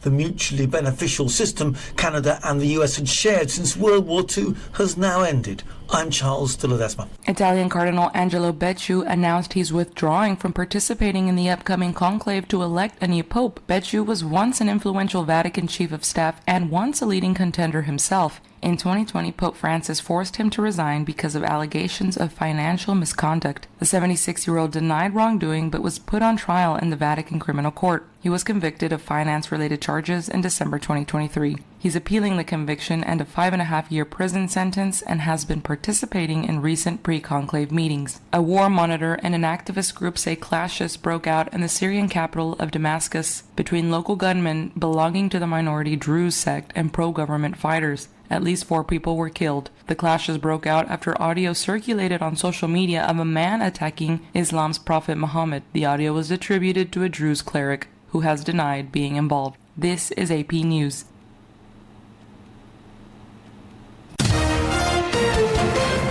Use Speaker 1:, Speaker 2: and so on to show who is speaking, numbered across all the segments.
Speaker 1: the mutually beneficial system Canada and the US had shared since World War II has now ended. I'm Charles de Ledesma.
Speaker 2: Italian Cardinal Angelo Becciu announced he's withdrawing from participating in the upcoming conclave to elect a new pope. Becciu was once an influential Vatican chief of staff and once a leading contender himself. In 2020, Pope Francis forced him to resign because of allegations of financial misconduct. The 76-year-old denied wrongdoing but was put on trial in the Vatican criminal court. He was convicted of finance-related charges in December 2023. He's appealing the conviction and a 5.5-year prison sentence and has been participating in recent pre-conclave meetings. A war monitor and an activist group say clashes broke out in the Syrian capital of Damascus between local gunmen belonging to the minority Druze sect and pro-government fighters. At least 4 people were killed. The clashes broke out after audio circulated on social media of a man attacking Islam's Prophet Muhammad. The audio was attributed to a Druze cleric who has denied being involved. This is AP News.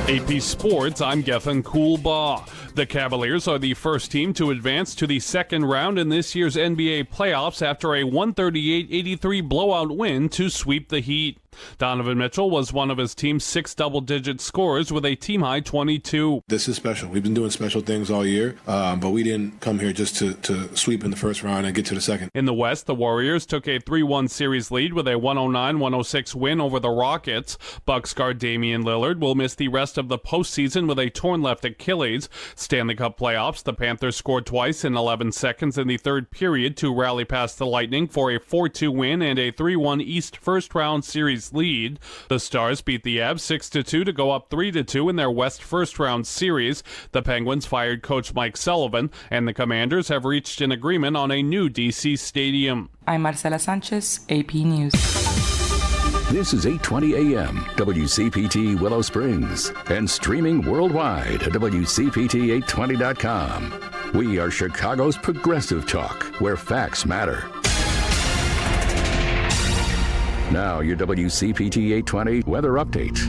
Speaker 3: AP Sports, I'm Gethin Coolbaugh. The Cavaliers are the first team to advance to the second round in this year's NBA playoffs after a 138-83 blowout win to sweep the Heat. Donovan Mitchell was one of his team's 6 double-digit scorers with a team-high 22.
Speaker 4: This is special. We've been doing special things all year, but we didn't come here just to sweep in the first round and get to the second.
Speaker 3: In the West, the Warriors took a 3-1 series lead with a 109-106 win over the Rockets. Bucks guard Damian Lillard will miss the rest of the postseason with a torn left Achilles. Stanley Cup playoffs, the Panthers scored twice in 11 seconds in the third period to rally past the Lightning for a 4-2 win and a 3-1 East first-round series lead. The Stars beat the Avs 6-2 to go up 3-2 in their West first-round series. The Penguins fired coach Mike Sullivan, and the Commanders have reached an agreement on a new DC stadium.
Speaker 2: I'm Marcela Sanchez, AP News.
Speaker 5: This is 8:20 a.m. WCPT Willow Springs and streaming worldwide at WCPT820.com. We are Chicago's progressive talk, where facts matter. Now, your WCPT 820 weather update.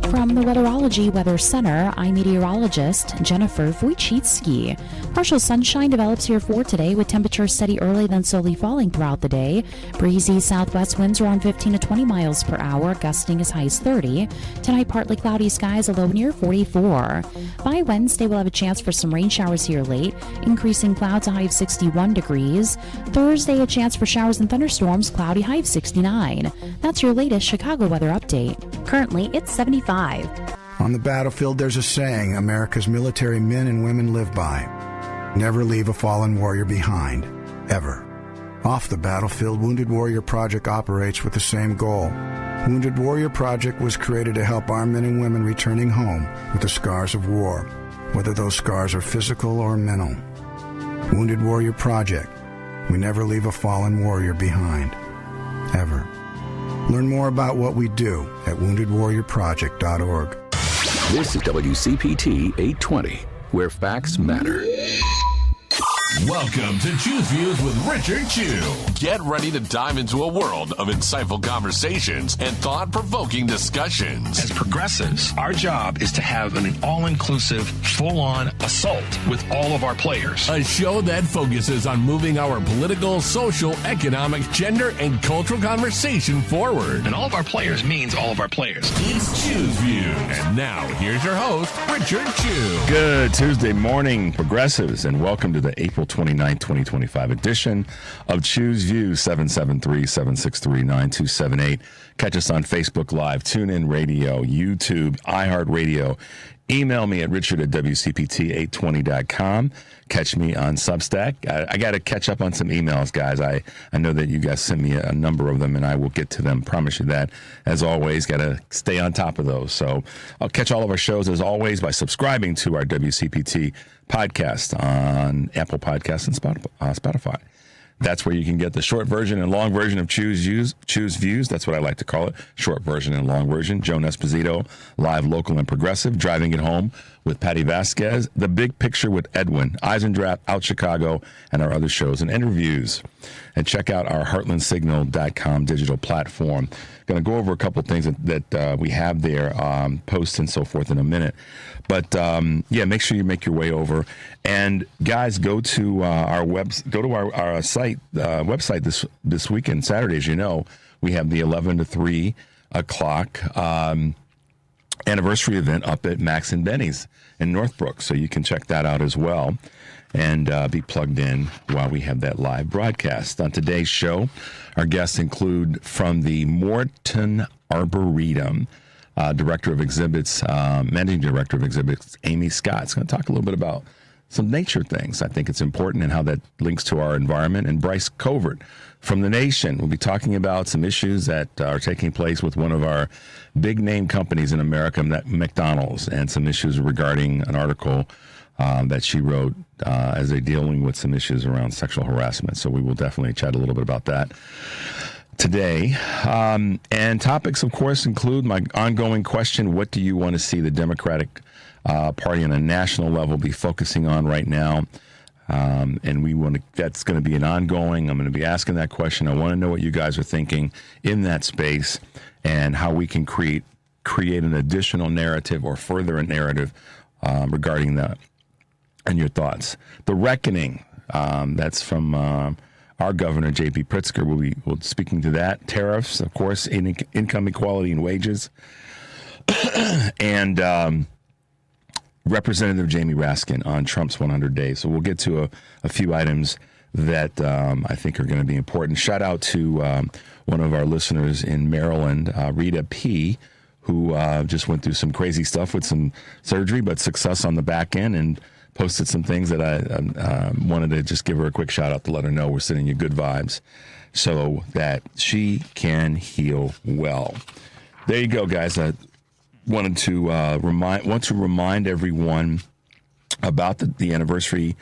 Speaker 6: From the Weatherology Weather Center, I'm meteorologist Jennifer Wojcicki. Partial sunshine develops here for today with temperatures steady early then slowly falling throughout the day. Breezy southwest winds around 15 to 20 miles per hour, gusting as high as 30. Tonight, partly cloudy skies, a low near 44. By Wednesday, we'll have a chance for some rain showers here late, increasing clouds, a high of 61 degrees. Thursday, a chance for showers and thunderstorms, cloudy, high of 69. That's your latest Chicago weather update. Currently, it's 75.
Speaker 7: On the battlefield, there's a saying America's military men and women live by. Never leave a fallen warrior behind, ever. Off the battlefield, Wounded Warrior Project operates with the same goal. Wounded Warrior Project was created to help our men and women returning home with the scars of war, whether those scars are physical or mental. Wounded Warrior Project. We never leave a fallen warrior behind, ever. Learn more about what we do at woundedwarriorproject.org.
Speaker 5: This is WCPT 820, where facts matter.
Speaker 8: Welcome to Choose Views with Richard Chew. Get ready to dive into a world of insightful conversations and thought-provoking discussions.
Speaker 9: As progressives, our job is to have an all-inclusive, full-on assault with all of our players.
Speaker 8: A show that focuses on moving our political, social, economic, gender, and cultural conversation forward.
Speaker 9: And all of our players means all of our players.
Speaker 8: It's Choose Views. And now, here's your host, Richard Chew.
Speaker 10: Good Tuesday morning, progressives, and welcome to the April 29th, 2025 edition of Choose Views, 773-763-9278. Catch us on Facebook Live, TuneIn Radio, YouTube, iHeartRadio. Email me at richard@wcpt820.com. Catch me on Substack. I got to catch up on some emails, guys. I know that you guys sent me a number of them, and I will get to them. Promise you that. As always, got to stay on top of those. So I'll catch all of our shows, as always, by subscribing to our WCPT podcast on Apple Podcasts and Spotify. That's where you can get the short version and long version of Choose Views. That's what I like to call it. Short version and long version. Joan Esposito, live, local, and progressive. Driving It Home with Patty Vasquez. The Big Picture with Edwin Eisendrath, Out Chicago, and our other shows and interviews. And check out our heartlandsignal.com digital platform. Going to go over a couple of things that we have there, posts and so forth in a minute. But make sure you make your way over. And guys, go to our site website this weekend, Saturday. As you know, we have the 11 to 3 o'clock anniversary event up at Max and Benny's in Northbrook. So you can check that out as well and be plugged in while we have that live broadcast. On today's show, our guests include from the Morton Arboretum, Director of Exhibits, Managing Director of Exhibits, Amy Scott's going to talk a little bit about some nature things. I think it's important and how that links to our environment. And Bryce Covert from The Nation will be talking about some issues that are taking place with one of our big name companies in America, McDonald's, and some issues regarding an article that she wrote as they're dealing with some issues around sexual harassment. So we will definitely chat a little bit about that today. And topics, of course, include my ongoing question: what do you want to see the Democratic Party on a national level be focusing on right now? And that's going to be an ongoing. I'm going to be asking that question. I want to know what you guys are thinking in that space and how we can create an additional narrative or further a narrative regarding that. And your thoughts. The Reckoning, that's from our governor, J.B. Pritzker. We'll be speaking to that. Tariffs, of course, income equality and wages. And Representative Jamie Raskin on Trump's 100 days. So we'll get to a few items that I think are going to be important. Shout out to one of our listeners in Maryland, Rita P., who just went through some crazy stuff with some surgery, but success on the back end, and posted some things that I wanted to just give her a quick shout out to let her know we're sending you good vibes so that she can heal well. There you go, guys. I wanted to remind everyone about the anniversary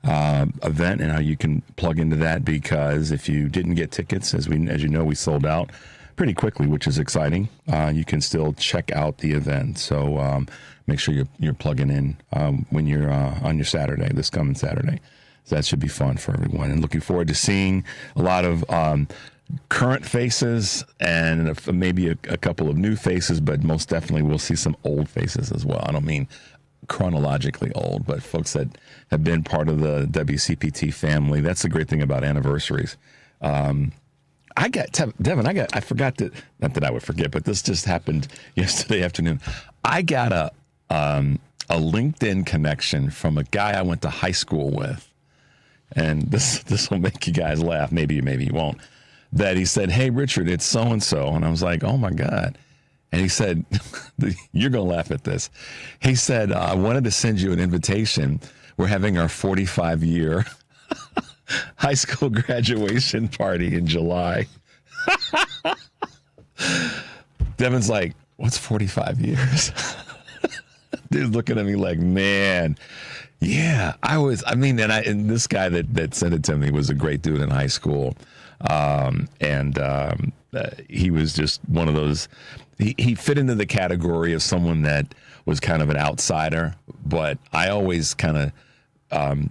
Speaker 10: event and how you can plug into that, because if you didn't get tickets, as you know, we sold out pretty quickly, which is exciting. You can still check out the event. So make sure you're plugging in when you're on your Saturday, this coming Saturday. So that should be fun for everyone. And looking forward to seeing a lot of current faces and maybe a couple of new faces, but most definitely we'll see some old faces as well. I don't mean chronologically old, but folks that have been part of the WCPT family. That's the great thing about anniversaries. I forgot that, not that I would forget, but this just happened yesterday afternoon. I got a LinkedIn connection from a guy I went to high school with. And this will make you guys laugh. Maybe you won't. That he said, "Hey, Richard, it's so-and-so." And I was like, oh, my God. And he said, you're going to laugh at this. He said, "I wanted to send you an invitation. We're having our 45-year high school graduation party in July." Devin's like, "What's 45 years?" Dude's looking at me like, man, yeah, and this guy that sent it to me was a great dude in high school. He was just one of those, he fit into the category of someone that was kind of an outsider, but I always kind of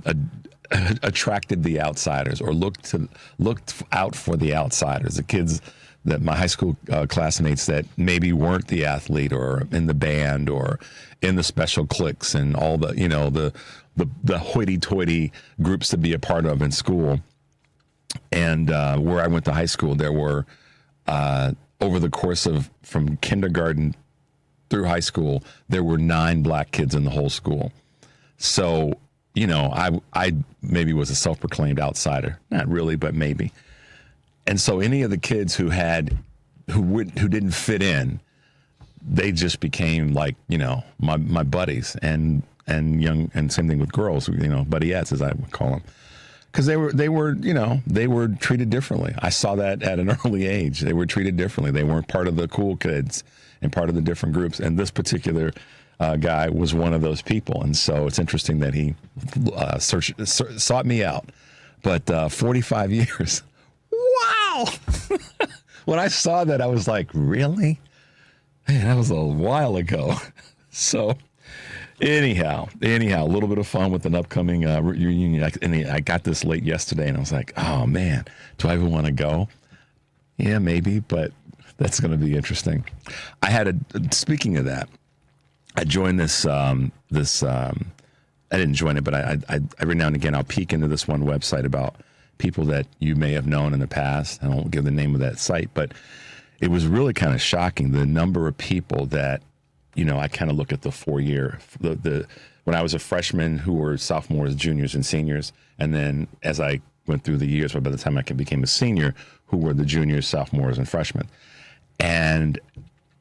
Speaker 10: attracted the outsiders, or looked out for the outsiders, the kids that my high school classmates that maybe weren't the athlete or in the band or in the special cliques and all the hoity-toity groups to be a part of in school. And where I went to high school, there were over the course of from kindergarten through high school, there were 9 black kids in the whole school. So, I maybe was a self-proclaimed outsider. Not really, but maybe. And so any of the kids who didn't fit in, they just became like, my buddies and same thing with girls, buddy-ettes, as I would call them. Because they were treated differently. I saw that at an early age. They were treated differently. They weren't part of the cool kids and part of the different groups. And this particular guy was one of those people. And so it's interesting that he sought me out. But 45 years. Wow. When I saw that, I was like, really? Man, that was a while ago. So anyhow, a little bit of fun with an upcoming reunion. I got this late yesterday, and I was like, oh, man, do I even want to go? Yeah, maybe, but that's going to be interesting. Speaking of that, I joined this, I didn't join it, but I every now and again, I'll peek into this one website about people that you may have known in the past. I won't give the name of that site, but it was really kind of shocking, the number of people that, I kind of look at the 4-year, when I was a freshman, who were sophomores, juniors, and seniors. And then as I went through the years, but by the time I became a senior, who were the juniors, sophomores, and freshmen. And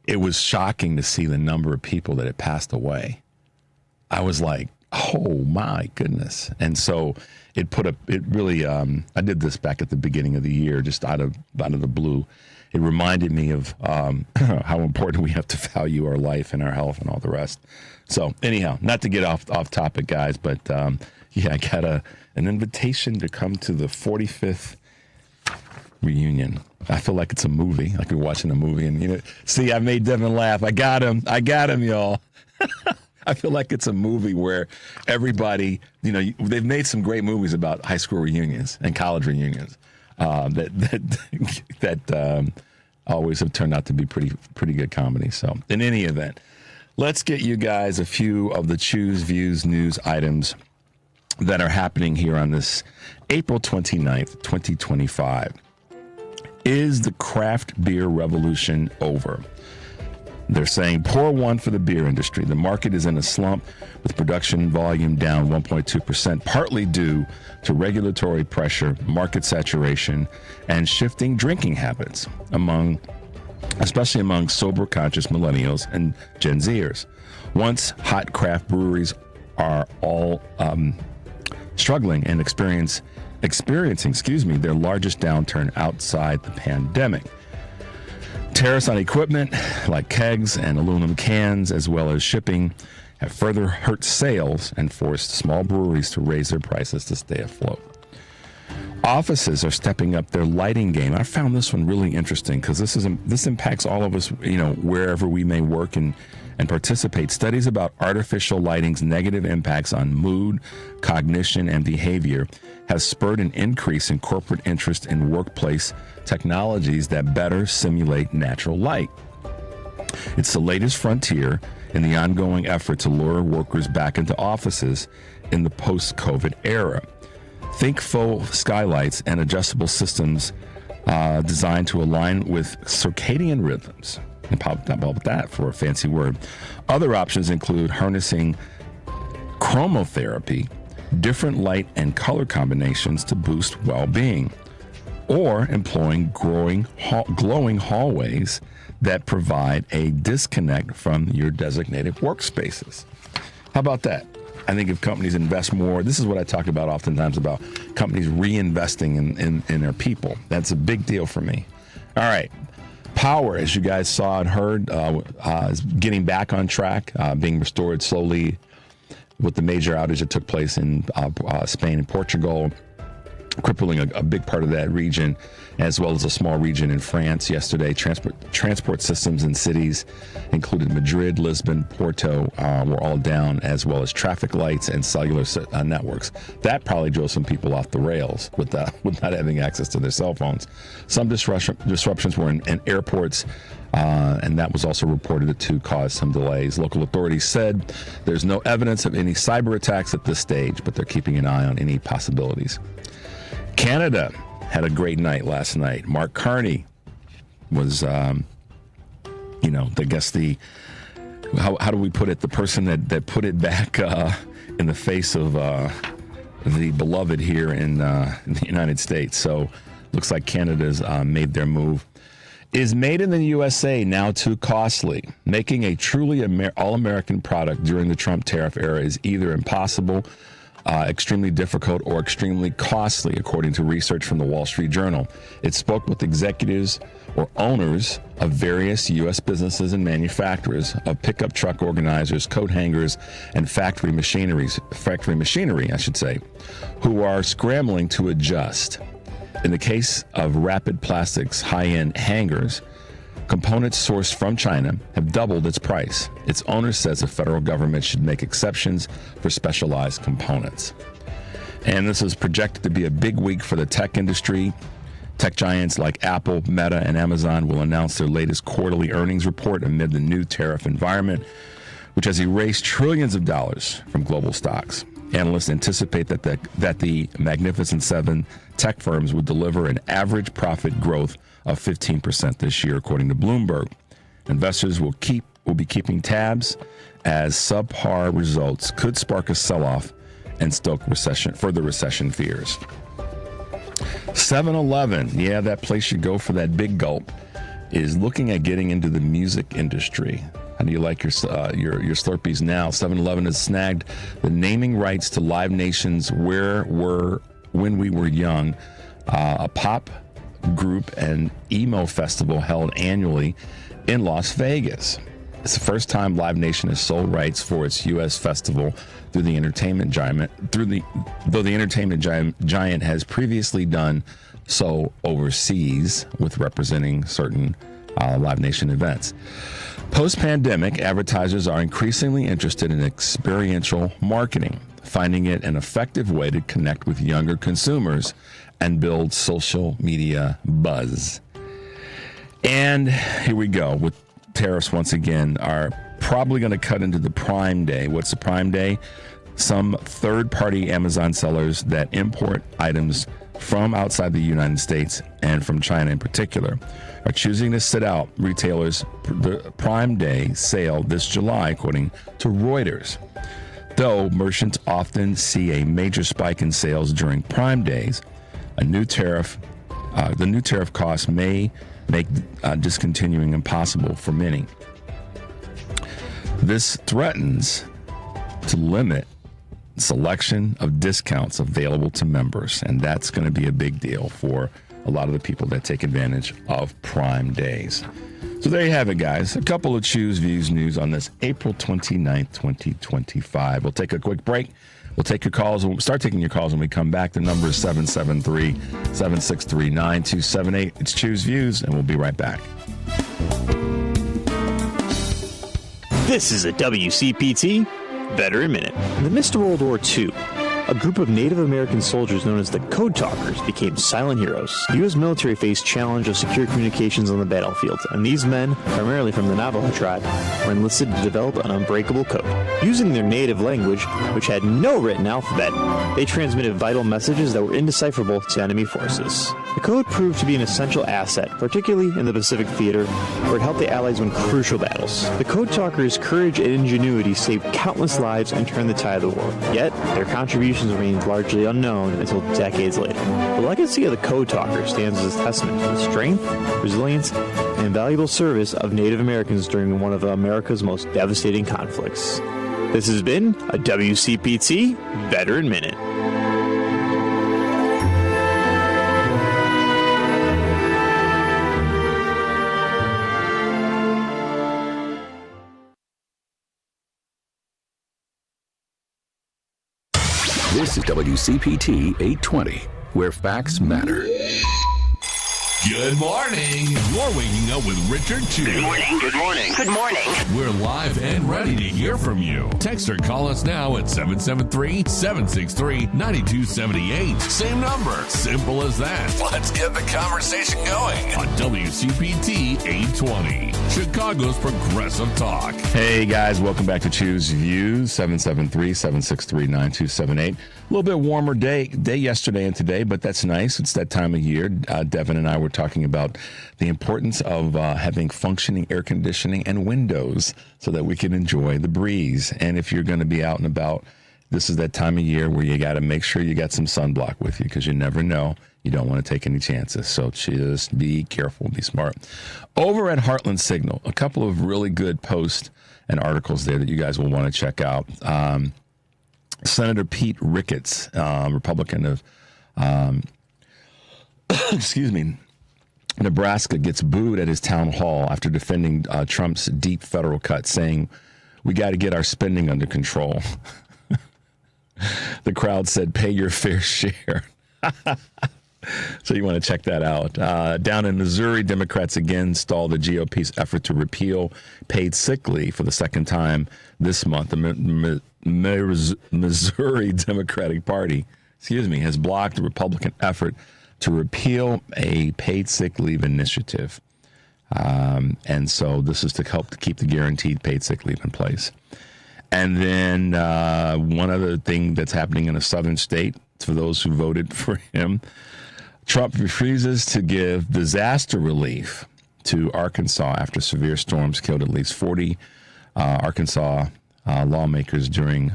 Speaker 10: it was shocking to see the number of people that had passed away. I was like, oh my goodness. And so I did this back at the beginning of the year, just out of the blue. It reminded me of how important we have to value our life and our health and all the rest. So anyhow, not to get off topic, guys, but I got an invitation to come to the 45th reunion. I feel like it's a movie, like we're watching a movie. And, see, I made Devin laugh. I got him, y'all. I feel like it's a movie where everybody, they've made some great movies about high school reunions and college reunions that always have turned out to be pretty good comedy. So in any event, let's get you guys a few of the Choose Views news items that are happening here on this April 29th, 2025. Is the craft beer revolution over? They're saying pour one for the beer industry. The market is in a slump with production volume down 1.2%, partly due to regulatory pressure, market saturation, and shifting drinking habits especially among sober conscious millennials and Gen Zers. Once hot craft breweries are all struggling and experiencing their largest downturn outside the pandemic. Tariffs on equipment like kegs and aluminum cans, as well as shipping, have further hurt sales and forced small breweries to raise their prices to stay afloat. Offices are stepping up their lighting game. I found this one really interesting because this impacts all of us, wherever we may work and participate. Studies about artificial lighting's negative impacts on mood, cognition, and behavior has spurred an increase in corporate interest in workplace technologies that better simulate natural light. It's the latest frontier in the ongoing effort to lure workers back into offices in the post-COVID era. Think faux skylights and adjustable systems designed to align with circadian rhythms. And how about that for a fancy word? Other options include harnessing chromotherapy, different light and color combinations to boost well-being, or employing glowing hallways that provide a disconnect from your designated workspaces. How about that? I think if companies invest more, this is what I talk about oftentimes about companies reinvesting in their people. That's a big deal for me. All right. Power, as you guys saw and heard, is getting back on track, being restored slowly with the major outage that took place in Spain and Portugal, crippling a big part of that region, as well as a small region in France yesterday. Transport systems in cities included Madrid, Lisbon, Porto were all down, as well as traffic lights and cellular networks. That probably drove some people off the rails with not having access to their cell phones. Some disruptions were in airports, and that was also reported to cause some delays. Local authorities said there's no evidence of any cyber attacks at this stage, but they're keeping an eye on any possibilities. Canada had a great night last night. Mark Carney was, how do we put it? The person that put it back in the face of the beloved here in the United States. So looks like Canada's made their move. Is made in the USA now too costly? Making a truly all-American product during the Trump tariff era is either impossible extremely difficult or extremely costly, according to research from the Wall Street Journal. It spoke with executives or owners of various U.S. businesses and manufacturers of pickup truck organizers, coat hangers, and factory machinery, who are scrambling to adjust. In the case of Rapid Plastics high-end hangers, components sourced from China have doubled its price. Its owner says the federal government should make exceptions for specialized components. And this is projected to be a big week for the tech industry. Tech giants like Apple, Meta, and Amazon will announce their latest quarterly earnings report amid the new tariff environment, which has erased trillions of dollars from global stocks. Analysts anticipate that the Magnificent Seven tech firms would deliver an average profit growth of 15% this year, according to Bloomberg. Investors will be keeping tabs as subpar results could spark a sell-off and stoke further recession fears. 7-Eleven, yeah, that place you go for that big gulp, is looking at getting into the music industry. How do you like your Slurpees now? 7-Eleven has snagged the naming rights to Live Nation's When We Were Young, a pop group and emo festival held annually in Las Vegas. It's the first time Live Nation has sold rights for its U.S. festival through the entertainment giant, though the entertainment giant has previously done so overseas with representing certain Live Nation events. Post-pandemic, advertisers are increasingly interested in experiential marketing, finding it an effective way to connect with younger consumers and build social media buzz. And here we go with tariffs once again are probably going to cut into the Prime Day. What's the Prime Day? Some third-party Amazon sellers that import items from outside the United States and from China in particular are choosing to sit out retailers' the Prime Day sale this July, according to Reuters. Though merchants often see a major spike in sales during Prime Days, the new tariff cost may make discontinuing impossible for many. This threatens to limit selection of discounts available to members, and that's going to be a big deal for a lot of the people that take advantage of Prime Days. So there you have it, guys. A couple of Choose Views news on this April 29th, 2025. We'll take a quick break. We'll take your calls. We'll start taking your calls when we come back. The number is 773-763-9278. It's Choose Views, and we'll be right back.
Speaker 11: This is a WCPT Veteran Minute. In the midst of World War II, a group of Native American soldiers known as the Code Talkers became silent heroes. The U.S. military faced challenge of secure communications on the battlefield, and these men, primarily from the Navajo tribe, were enlisted to develop an unbreakable code. Using their native language, which had no written alphabet, they transmitted vital messages that were indecipherable to enemy forces. The code proved to be an essential asset, particularly in the Pacific Theater, where it helped the Allies win crucial battles. The Code Talkers' courage and ingenuity saved countless lives and turned the tide of the war. Yet, their contributions remained largely unknown until decades later. The legacy of the Code Talkers stands as a testament to the strength, resilience, and invaluable service of Native Americans during one of America's most devastating conflicts. This has been a WCPT Veteran Minute.
Speaker 5: This is WCPT 820, where facts matter.
Speaker 8: Good morning. You're waking up with Richard Chu.
Speaker 12: Good morning. Good morning. Good morning.
Speaker 8: We're live and ready to hear from you. Text or call us now at 773-763-9278. Same number. Simple as that. Let's get the conversation going on WCPT 820, Chicago's Progressive Talk.
Speaker 10: Hey, guys. Welcome back to Choose Views, 773-763-9278. A little bit warmer day yesterday and today, but that's nice. It's that time of year. Devin and I were talking about the importance of having functioning air conditioning and windows so that we can enjoy the breeze. And if you're going to be out and about, this is that time of year where you got to make sure you got some sunblock with you, because you never know. You don't want to take any chances. So just be careful, be smart. Over at Heartland Signal, a couple of really good posts and articles there that you guys will want to check out. Senator Pete Ricketts, Republican of, Nebraska, gets booed at his town hall after defending Trump's deep federal cut, saying, "We got to get our spending under control." The crowd said, "Pay your fair share." So you want to check that out. Down in Missouri, Democrats again stalled the GOP's effort to repeal paid sick leave for the second time this month. The Missouri Democratic Party, has blocked the Republican effort to repeal a paid sick leave initiative. And so this is to help to keep the guaranteed paid sick leave in place. And then one other thing that's happening in a southern state, for those who voted for him, Trump refuses to give disaster relief to Arkansas after severe storms killed at least 40 Arkansas lawmakers killed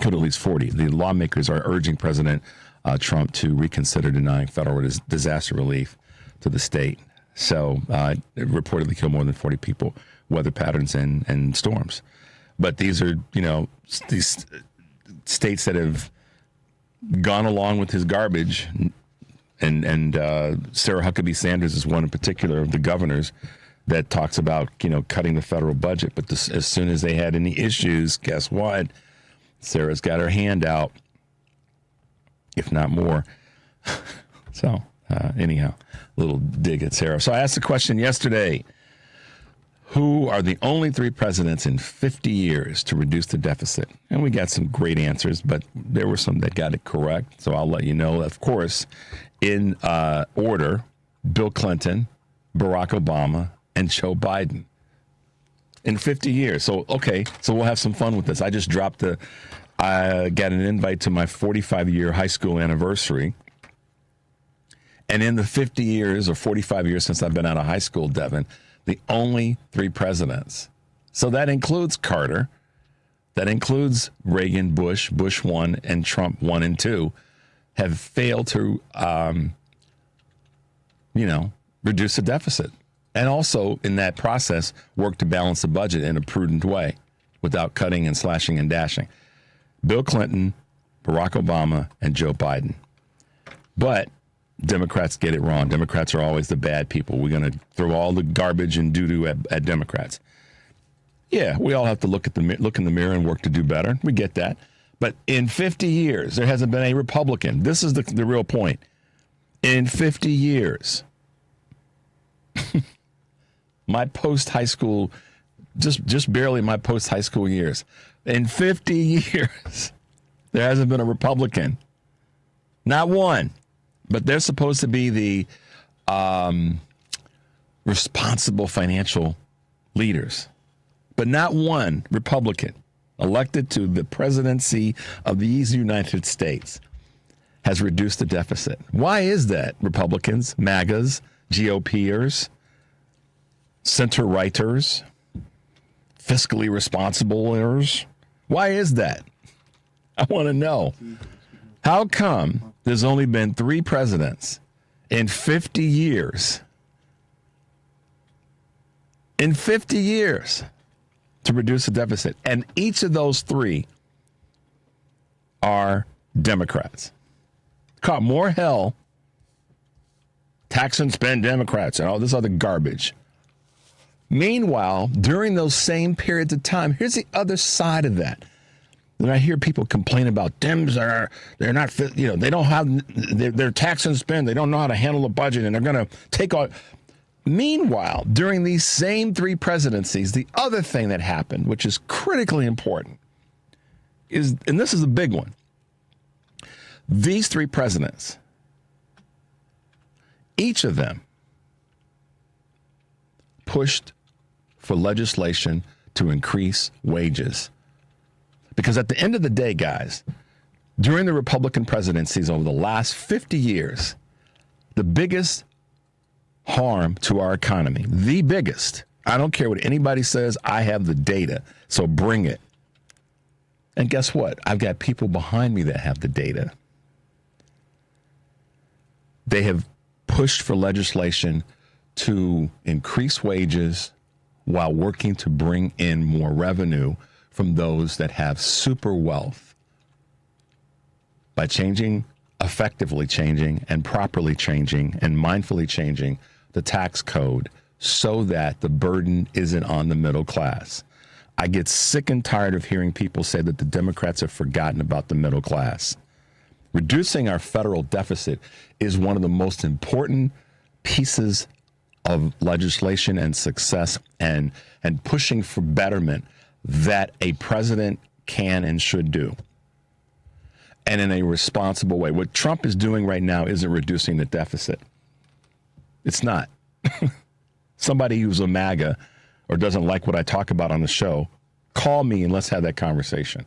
Speaker 10: at least 40. The lawmakers are urging President Trump to reconsider denying federal disaster relief to the state. So it reportedly killed more than 40 people, weather patterns and storms. But these are, these states that have gone along with his garbage, and Sarah Huckabee Sanders is one in particular of the governors that talks about, cutting the federal budget. But as soon as they had any issues, guess what? Sarah's got her hand out, if not more. So anyhow, a little dig at Sarah. So I asked the question yesterday, who are the only 3 presidents in 50 years to reduce the deficit? And we got some great answers, but there were some that got it correct. So I'll let you know. Of course, in order, Bill Clinton, Barack Obama, and Joe Biden. In 50 years. So we'll have some fun with this. I just got an invite to my 45-year high school anniversary. And in the 50 years or 45 years since I've been out of high school, Devin, the only 3 presidents. So that includes Carter, that includes Reagan, Bush 1, and Trump 1 and 2, have failed to, reduce the deficit. And also, in that process, work to balance the budget in a prudent way without cutting and slashing and dashing. Bill Clinton, Barack Obama, and Joe Biden. But Democrats get it wrong. Democrats are always the bad people. We're going to throw all the garbage and doo-doo at Democrats. Yeah, we all have to look in the mirror and work to do better. We get that. But in 50 years, there hasn't been a Republican. This is the real point. In 50 years, my post-high school, just barely my post-high school years, in 50 years, there hasn't been a Republican. Not one. But they're supposed to be the responsible financial leaders. But not one Republican elected to the presidency of these United States has reduced the deficit. Why is that, Republicans, MAGAs, GOPers, center-righters, fiscally responsible-ers? Why is that? I want to know. How come there's only been 3 presidents in 50 years? In 50 years to reduce the deficit. And each of those 3 are Democrats. Caught more hell, tax and spend Democrats and all this other garbage. Meanwhile, during those same periods of time, here's the other side of that. And I hear people complain about Dems they're not, they don't have, they're tax and spend. They don't know how to handle a budget, and they're going to take on. Meanwhile, during these same 3 presidencies, the other thing that happened, which is critically important, is, and this is a big one, these 3 presidents, each of them pushed for legislation to increase wages. Because at the end of the day, guys, during the Republican presidencies over the last 50 years, the biggest harm to our economy, the biggest, I don't care what anybody says, I have the data, so bring it. And guess what? I've got people behind me that have the data. They have pushed for legislation to increase wages while working to bring in more revenue from those that have super wealth by effectively changing and properly changing and mindfully changing the tax code so that the burden isn't on the middle class. I get sick and tired of hearing people say that the Democrats have forgotten about the middle class. Reducing our federal deficit is one of the most important pieces of legislation and success and pushing for betterment that a president can and should do, and in a responsible way. What Trump is doing right now isn't reducing the deficit. It's not. Somebody who's a MAGA or doesn't like what I talk about on the show, call me and let's have that conversation.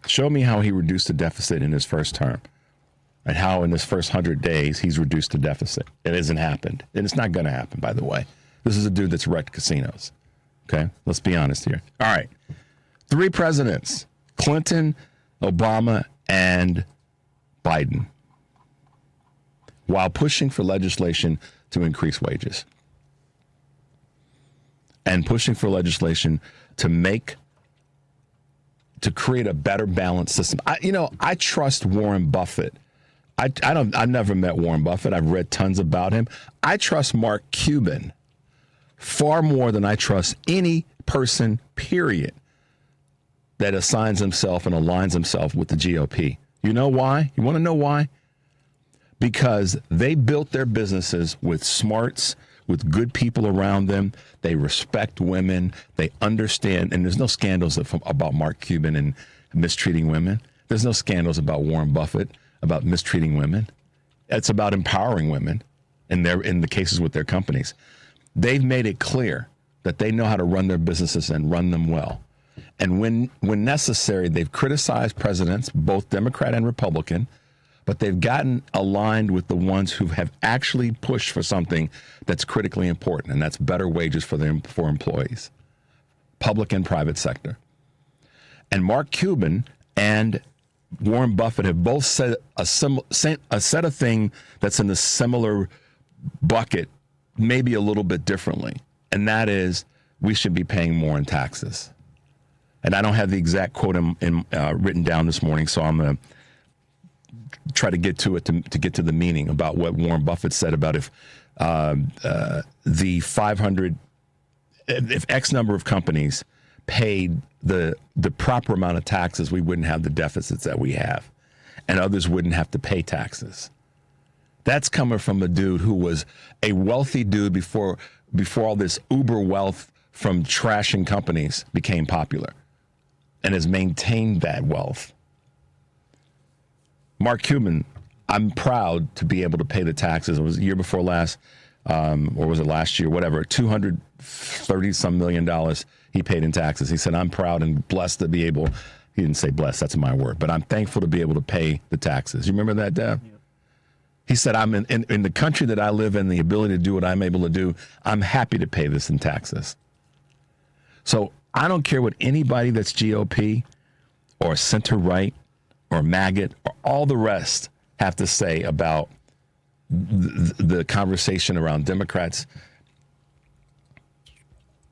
Speaker 10: Show me how he reduced the deficit in his first term and how in his first 100 days he's reduced the deficit. It hasn't happened. And it's not going to happen, by the way. This is a dude that's wrecked casinos. Okay? Let's be honest here. All right. 3 presidents, Clinton, Obama, and Biden, while pushing for legislation to increase wages and pushing for legislation to create a better balanced system. I trust Warren Buffett. I've never met Warren Buffett. I've read tons about him. I trust Mark Cuban far more than I trust any person, period, that assigns himself and aligns himself with the GOP. You know why? You want to know why? Because they built their businesses with smarts, with good people around them. They respect women. They understand. And there's no scandals about Mark Cuban and mistreating women. There's no scandals about Warren Buffett about mistreating women. It's about empowering women in the cases with their companies. They've made it clear that they know how to run their businesses and run them well. And when necessary, they've criticized presidents, both Democrat and Republican, but they've gotten aligned with the ones who have actually pushed for something that's critically important, and that's better wages for employees, public and private sector. And Mark Cuban and Warren Buffett have both said a set of things that's in the similar bucket, maybe a little bit differently, and that is we should be paying more in taxes. And I don't have the exact quote written down this morning, so I'm going to try to get to it to get to the meaning about what Warren Buffett said about if X number of companies paid the proper amount of taxes, we wouldn't have the deficits that we have, and others wouldn't have to pay taxes. That's coming from a dude who was a wealthy dude before all this uber wealth from trashing companies became popular, and has maintained that wealth. Mark Cuban, I'm proud to be able to pay the taxes. It was the year before last, or was it last year, whatever, $230-some million he paid in taxes. He said, I'm proud and blessed to be able, he didn't say blessed, that's my word, but I'm thankful to be able to pay the taxes. You remember that, Dad? Yep. He said, I'm in the country that I live in, the ability to do what I'm able to do, I'm happy to pay this in taxes. So I don't care what anybody that's GOP or center-right or maggot or all the rest have to say about the conversation around Democrats.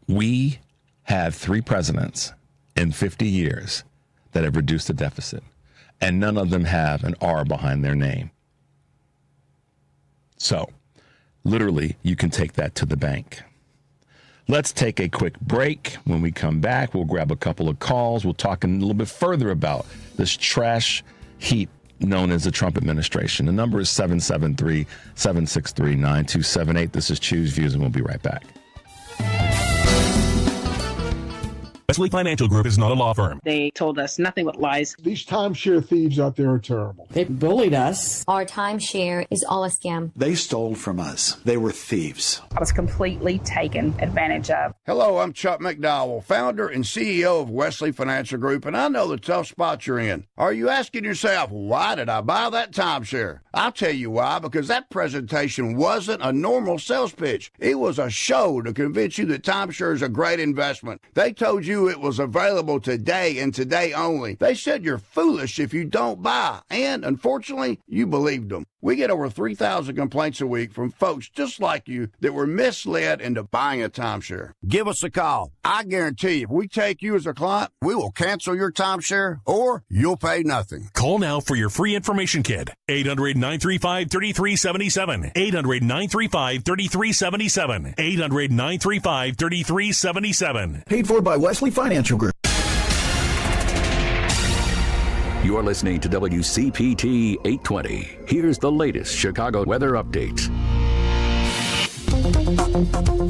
Speaker 10: We have 3 presidents in 50 years that have reduced the deficit, and none of them have an R behind their name. So, literally, you can take that to the bank. Let's take a quick break. When we come back, we'll grab a couple of calls. We'll talk a little bit further about this trash heap known as the Trump administration. The number is 773-763-9278. This is Choose Views, and we'll be right back.
Speaker 13: Wesley Financial Group is not a law firm.
Speaker 14: They told us nothing but lies.
Speaker 15: These timeshare thieves out there are terrible.
Speaker 16: They bullied us.
Speaker 17: Our timeshare is all a scam.
Speaker 18: They stole from us. They were thieves.
Speaker 14: I was completely taken advantage of.
Speaker 19: Hello, I'm Chuck McDowell, founder and CEO of Wesley Financial Group, and I know the tough spot you're in. Are you asking yourself, why did I buy that timeshare? I'll tell you why, because that presentation wasn't a normal sales pitch. It was a show to convince you that timeshare is a great investment. They told you it was available today and today only. They said you're foolish if you don't buy, and unfortunately, you believed them. We get over 3,000 complaints a week from folks just like you that were misled into buying a timeshare. Give us a call. I guarantee if we take you as a client, we will cancel your timeshare or you'll pay nothing.
Speaker 13: Call now for your free information kit. 800-935-3377. 800-935-3377. 800-935-3377.
Speaker 16: Paid for by Wesley Financial Group.
Speaker 5: You're listening to WCPT 820. Here's the latest Chicago weather update.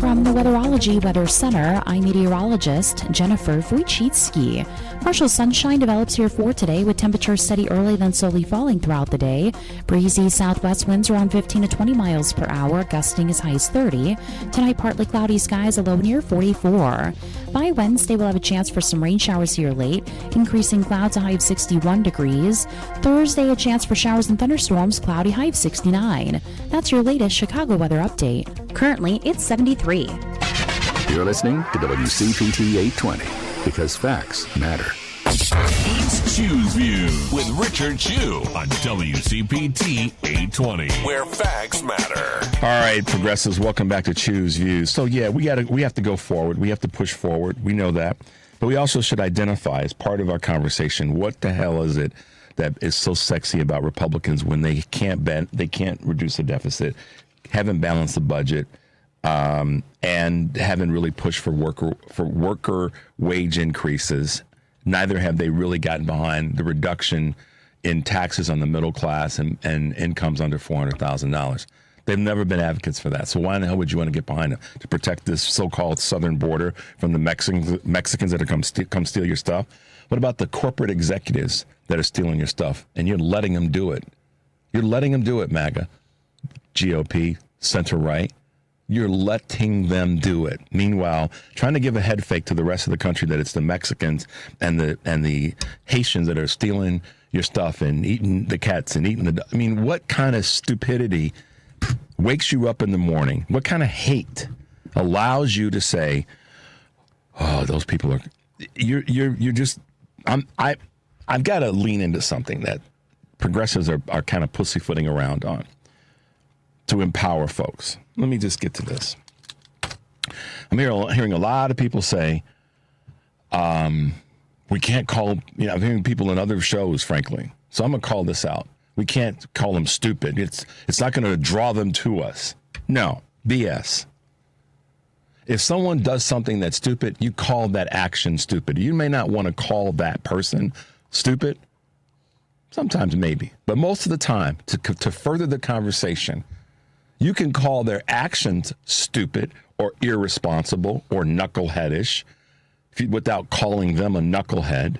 Speaker 6: From the Weatherology Weather Center, I'm meteorologist Jennifer Wojcicki. Partial sunshine develops here for today with temperatures steady early then slowly falling throughout the day. Breezy southwest winds around 15 to 20 miles per hour, gusting as high as 30. Tonight, partly cloudy skies, a low near 44. By Wednesday, we'll have a chance for some rain showers here late, increasing clouds, a high of 61 degrees. Thursday, a chance for showers and thunderstorms, cloudy, high of 69. That's your latest Chicago weather update. Currently, it's 73.
Speaker 5: You're listening to WCPT 820 because facts matter.
Speaker 8: It's Chew's View with Richard Chew on WCPT 820, where facts matter.
Speaker 10: All right, progressives, welcome back to Chew's Views. So yeah, we have to go forward. We have to push forward. We know that, but we also should identify as part of our conversation what the hell is it that is so sexy about Republicans when they can't reduce the deficit, haven't balanced the budget, and haven't really pushed for worker wage increases. Neither have they really gotten behind the reduction in taxes on the middle class and incomes under $400,000. They've never been advocates for that. So why in the hell would you want to get behind them? To protect this so-called southern border from the Mexicans that are come steal your stuff? What about the corporate executives that are stealing your stuff? And you're letting them do it. You're letting them do it, MAGA, GOP, center-right. You're letting them do it. Meanwhile, trying to give a head fake to the rest of the country that it's the Mexicans and the Haitians that are stealing your stuff and eating the cats and eating the... I mean, what kind of stupidity wakes you up in the morning? What kind of hate allows you to say, oh, those people are... You're just... I've got to lean into something that progressives are kind of pussyfooting around on to empower folks. Let me just get to this. I'm hearing a lot of people say, we can't call, I'm hearing people in other shows, frankly. So I'm going to call this out. We can't call them stupid. It's not going to draw them to us. No, BS. If someone does something that's stupid, you call that action stupid. You may not want to call that person stupid. Sometimes maybe. But most of the time, to further the conversation, you can call their actions stupid or irresponsible or knuckleheadish without calling them a knucklehead.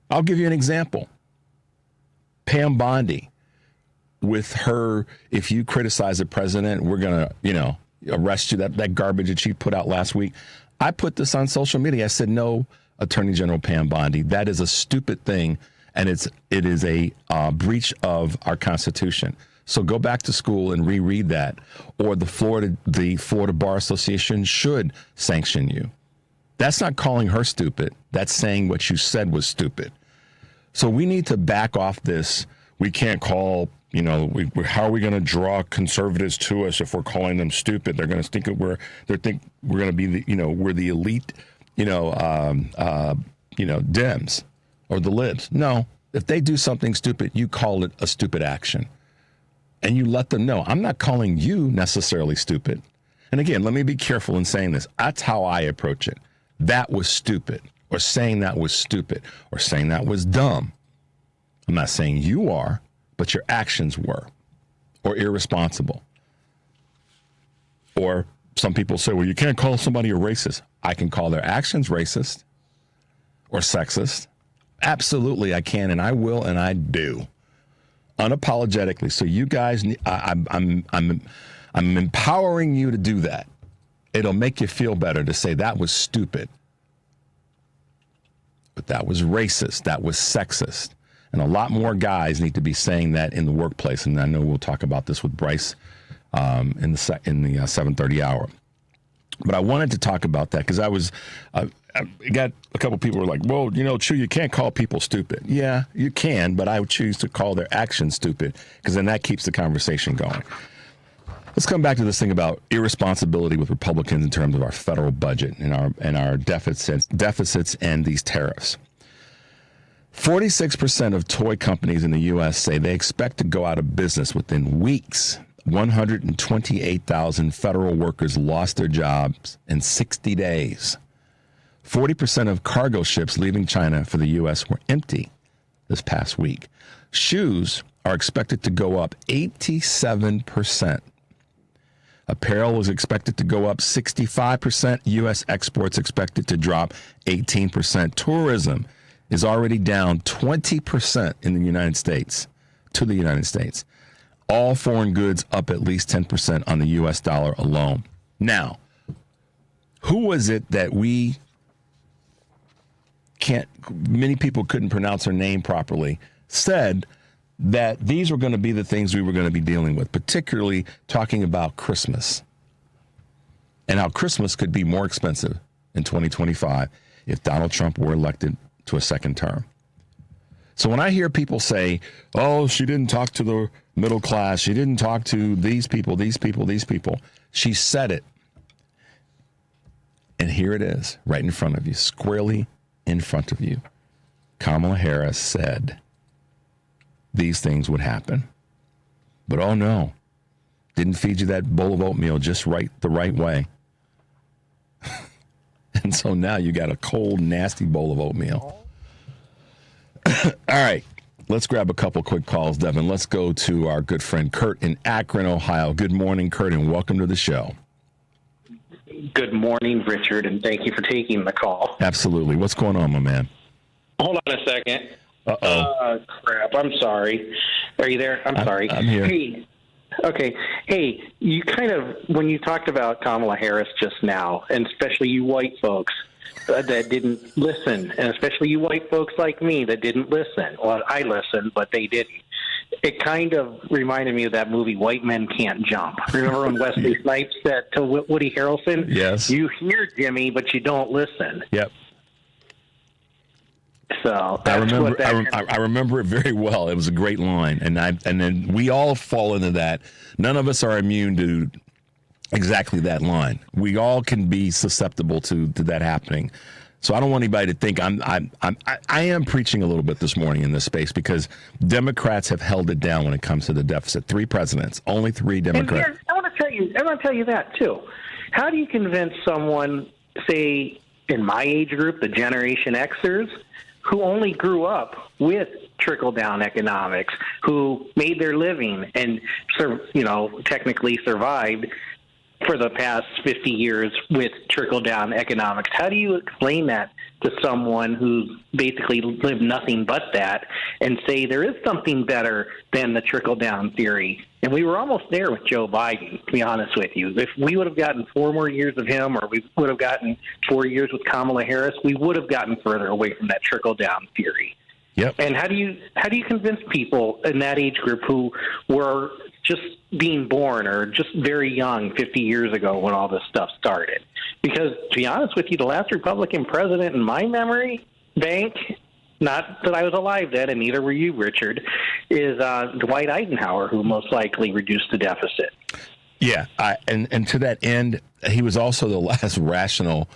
Speaker 10: I'll give you an example. Pam Bondi, with her, if you criticize the president, we're going to, arrest you, that garbage that she put out last week. I put this on social media. I said, no, Attorney General Pam Bondi, that is a stupid thing, and it is a breach of our Constitution. So go back to school and reread that, or the Florida Bar Association should sanction you. That's not calling her stupid. That's saying what you said was stupid. So we need to back off this. We can't call, how are we going to draw conservatives to us if we're calling them stupid? They're going to think we're going to be we're the elite, Dems or the libs. No, if they do something stupid, you call it a stupid action. And you let them know, I'm not calling you necessarily stupid. And again, let me be careful in saying this. That's how I approach it. That was stupid, or saying that was stupid, or saying that was dumb. I'm not saying you are, but your actions were, or irresponsible. Or some people say, well, you can't call somebody a racist. I can call their actions racist or sexist. Absolutely, I can, and I will, and I do. Unapologetically. So you guys, I'm empowering you to do that. It'll make you feel better to say that was stupid. But that was racist. That was sexist. And a lot more guys need to be saying that in the workplace. And I know we'll talk about this with Bryce in the 7:30 hour. But I wanted to talk about that because I was got a couple people who are like, well, Chu, you can't call people stupid. Yeah, you can, but I would choose to call their actions stupid because then that keeps the conversation going. Let's come back to this thing about irresponsibility with Republicans in terms of our federal budget and our deficits and these tariffs. 46% of toy companies in the U.S. say they expect to go out of business within weeks. 128,000 federal workers lost their jobs in 60 days. 40% of cargo ships leaving China for the U.S. were empty this past week. Shoes are expected to go up 87%. Apparel is expected to go up 65%. U.S. exports expected to drop 18%. Tourism is already down 20% in the United States, to the United States. All foreign goods up at least 10% on the U.S. dollar alone. Now, who was it that many people couldn't pronounce her name properly, said that these were going to be the things we were going to be dealing with, particularly talking about Christmas and how Christmas could be more expensive in 2025 if Donald Trump were elected to a second term. So when I hear people say, oh, she didn't talk to the middle class, she didn't talk to these people, she said it. And here it is, right in front of you, squarely in front of you. Kamala Harris said these things would happen. But oh no, didn't feed you that bowl of oatmeal just the right way. And so now you got a cold, nasty bowl of oatmeal. All right, let's grab a couple quick calls, Devin. Let's go to our good friend Kurt in Akron, Ohio. Good morning, Kurt, and welcome to the show.
Speaker 20: Good morning, Richard, and thank you for taking the call.
Speaker 10: Absolutely. What's going on, my man?
Speaker 20: Hold on a second.
Speaker 10: Uh-oh.
Speaker 20: Crap. I'm sorry. Are you there? I'm sorry.
Speaker 10: I'm here.
Speaker 20: Hey. Okay. Hey, you when you talked about Kamala Harris just now, and especially you white folks that didn't listen, and especially you white folks like me that didn't listen. Well, I listened, but they didn't. It kind of reminded me of that movie, White Men Can't Jump. Remember when Wesley Snipes said to Woody Harrelson,
Speaker 10: yes,
Speaker 20: you hear Jimmy, but you don't listen.
Speaker 10: Yep.
Speaker 20: So
Speaker 10: I remember it very well. It was a great line, and then we all fall into that. None of us are immune to exactly that line. We all can be susceptible to that happening. So I don't want anybody to think I am preaching a little bit this morning in this space because Democrats have held it down when it comes to the deficit. 3 presidents, only 3 Democrats.
Speaker 20: And I want to tell you that too. How do you convince someone, say, in my age group, the Generation Xers, who only grew up with trickle-down economics, who made their living and, technically survived for the past 50 years with trickle-down economics? How do you explain that to someone who's basically lived nothing but that and say there is something better than the trickle-down theory? And we were almost there with Joe Biden, to be honest with you. If we would have gotten 4 more years of him, or we would have gotten 4 years with Kamala Harris, we would have gotten further away from that trickle-down theory.
Speaker 10: Yep.
Speaker 20: And how do you convince people in that age group who were just being born or just very young 50 years ago when all this stuff started? Because, to be honest with you, the last Republican president in my memory bank, not that I was alive then, and neither were you, Richard, is Dwight Eisenhower, who most likely reduced the deficit.
Speaker 10: Yeah, and to that end, he was also the last rational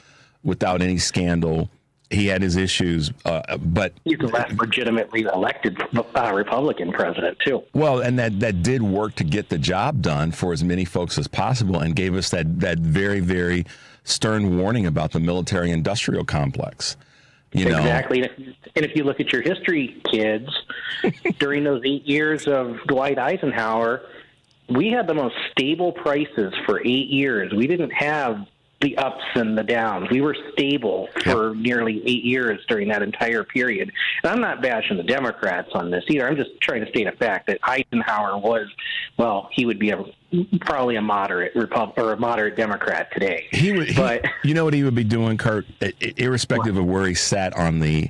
Speaker 10: without any scandal. He had his issues, but
Speaker 20: he's the last legitimately elected Republican president too.
Speaker 10: Well, and that did work to get the job done for as many folks as possible, and gave us that very, very stern warning about the military-industrial complex.
Speaker 20: Exactly, and if you look at your history, kids, during those 8 years of Dwight Eisenhower, we had the most stable prices for 8 years. We didn't have the ups and the downs. We were stable for nearly 8 years during that entire period. And I'm not bashing the Democrats on this either. I'm just trying to state a fact that Eisenhower was, he would be probably a moderate or a moderate Democrat today.
Speaker 10: You know what he would be doing, Kurt, irrespective of where he sat on the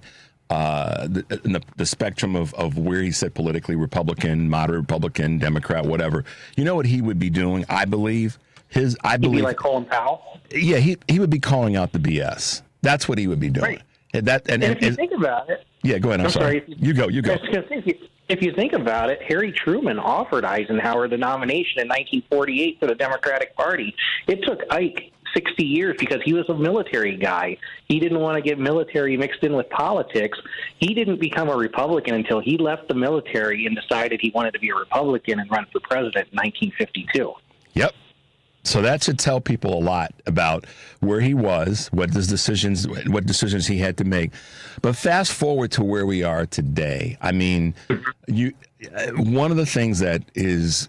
Speaker 10: spectrum of where he sat politically, Republican, moderate Republican, Democrat, whatever. You know what he would be doing, I believe?
Speaker 20: He'd be like Colin Powell?
Speaker 10: Yeah, he would be calling out the BS. That's what he would be doing.
Speaker 20: Right.
Speaker 10: And
Speaker 20: if you think about it,
Speaker 10: yeah, go ahead. I'm sorry. You go.
Speaker 20: I was gonna say, if you think about it, Harry Truman offered Eisenhower the nomination in 1948 for the Democratic Party. It took Ike 60 years because he was a military guy. He didn't want to get military mixed in with politics. He didn't become a Republican until he left the military and decided he wanted to be a Republican and run for president in 1952.
Speaker 10: Yep. So that should tell people a lot about where he was, what decisions he had to make. But fast forward to where we are today. I mean, one of the things that is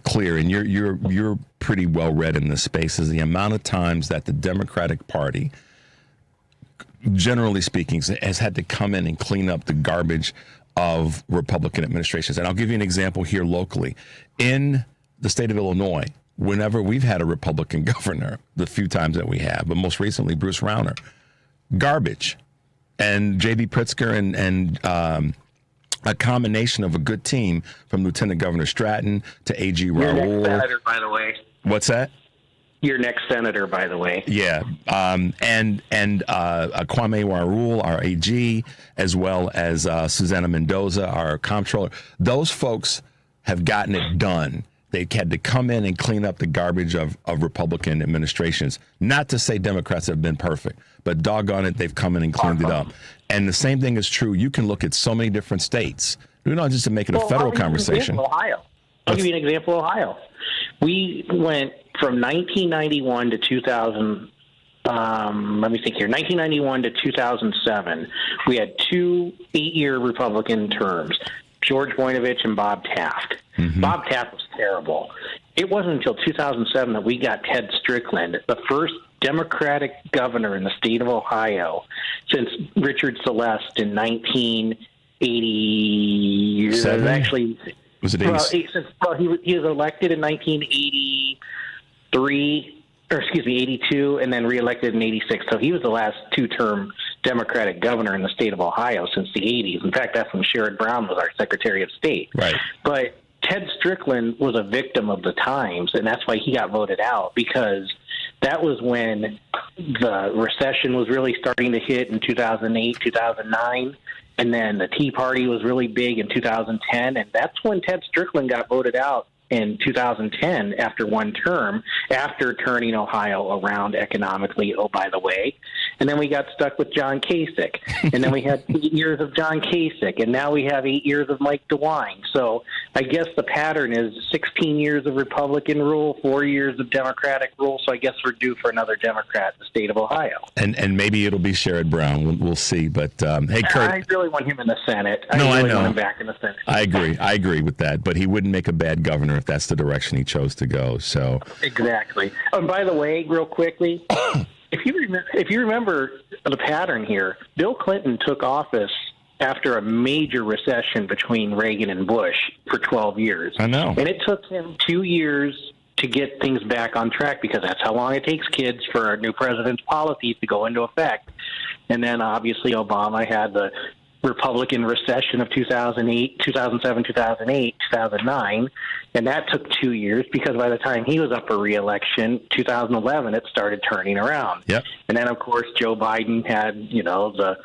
Speaker 10: clear, and you're pretty well read in this space, is the amount of times that the Democratic Party, generally speaking, has had to come in and clean up the garbage of Republican administrations. And I'll give you an example here locally. In the state of Illinois, whenever we've had a Republican governor, the few times that we have, but most recently Bruce Rauner, garbage. And J.B. Pritzker and a combination of a good team from Lieutenant Governor Stratton to A.G. Raoul.
Speaker 20: Your next senator, by the way.
Speaker 10: What's that?
Speaker 20: Your next senator, by the way.
Speaker 10: Yeah. And Kwame Raoul, our AG, as well as Susanna Mendoza, our comptroller. Those folks have gotten it done. They had to come in and clean up the garbage of Republican administrations. Not to say Democrats have been perfect, but doggone it, they've come in and cleaned it up. And the same thing is true. You can look at so many different states. We're not just to make it a federal conversation.
Speaker 20: Ohio. I'll give you an example of Ohio. We went from 1991 to 2000. Let me think here. 1991 to 2007, we had 2 8-year Republican terms, George Voinovich and Bob Taft. Mm-hmm. Bob Taft was terrible. It wasn't until 2007 that we got Ted Strickland, the first Democratic governor in the state of Ohio since Richard Celeste in 1980. Actually,
Speaker 10: was it 80?
Speaker 20: He was elected in 1983, or excuse me, 82, and then reelected in 86. So he was the last 2-term Democratic governor in the state of Ohio since the 80s. In fact, that's when Sherrod Brown was our Secretary of State.
Speaker 10: Right.
Speaker 20: But Ted Strickland was a victim of the times, and that's why he got voted out, because that was when the recession was really starting to hit in 2008, 2009, and then the Tea Party was really big in 2010, and that's when Ted Strickland got voted out in 2010 after 1 term, after turning Ohio around economically, oh, by the way. And then we got stuck with John Kasich. And then we had 8 years of John Kasich. And now we have 8 years of Mike DeWine. So I guess the pattern is 16 years of Republican rule, 4 years of Democratic rule. So I guess we're due for another Democrat in the state of Ohio.
Speaker 10: And maybe it'll be Sherrod Brown. We'll see. But, hey, Kurt.
Speaker 20: I really want him in the Senate.
Speaker 10: I know.
Speaker 20: want him back in the Senate.
Speaker 10: I agree with that. But he wouldn't make a bad governor if that's the direction he chose to go. So
Speaker 20: exactly. And by the way, real quickly, if you remember the pattern here, Bill Clinton took office after a major recession between Reagan and Bush for 12 years.
Speaker 10: I know.
Speaker 20: And it took him 2 years to get things back on track, because that's how long it takes, kids, for a new president's policies to go into effect. And then obviously Obama had the Republican recession of 2007, 2008, 2009, and that took 2 years, because by the time he was up for re-election, 2011, it started turning around.
Speaker 10: Yep.
Speaker 20: And then, of course, Joe Biden had, the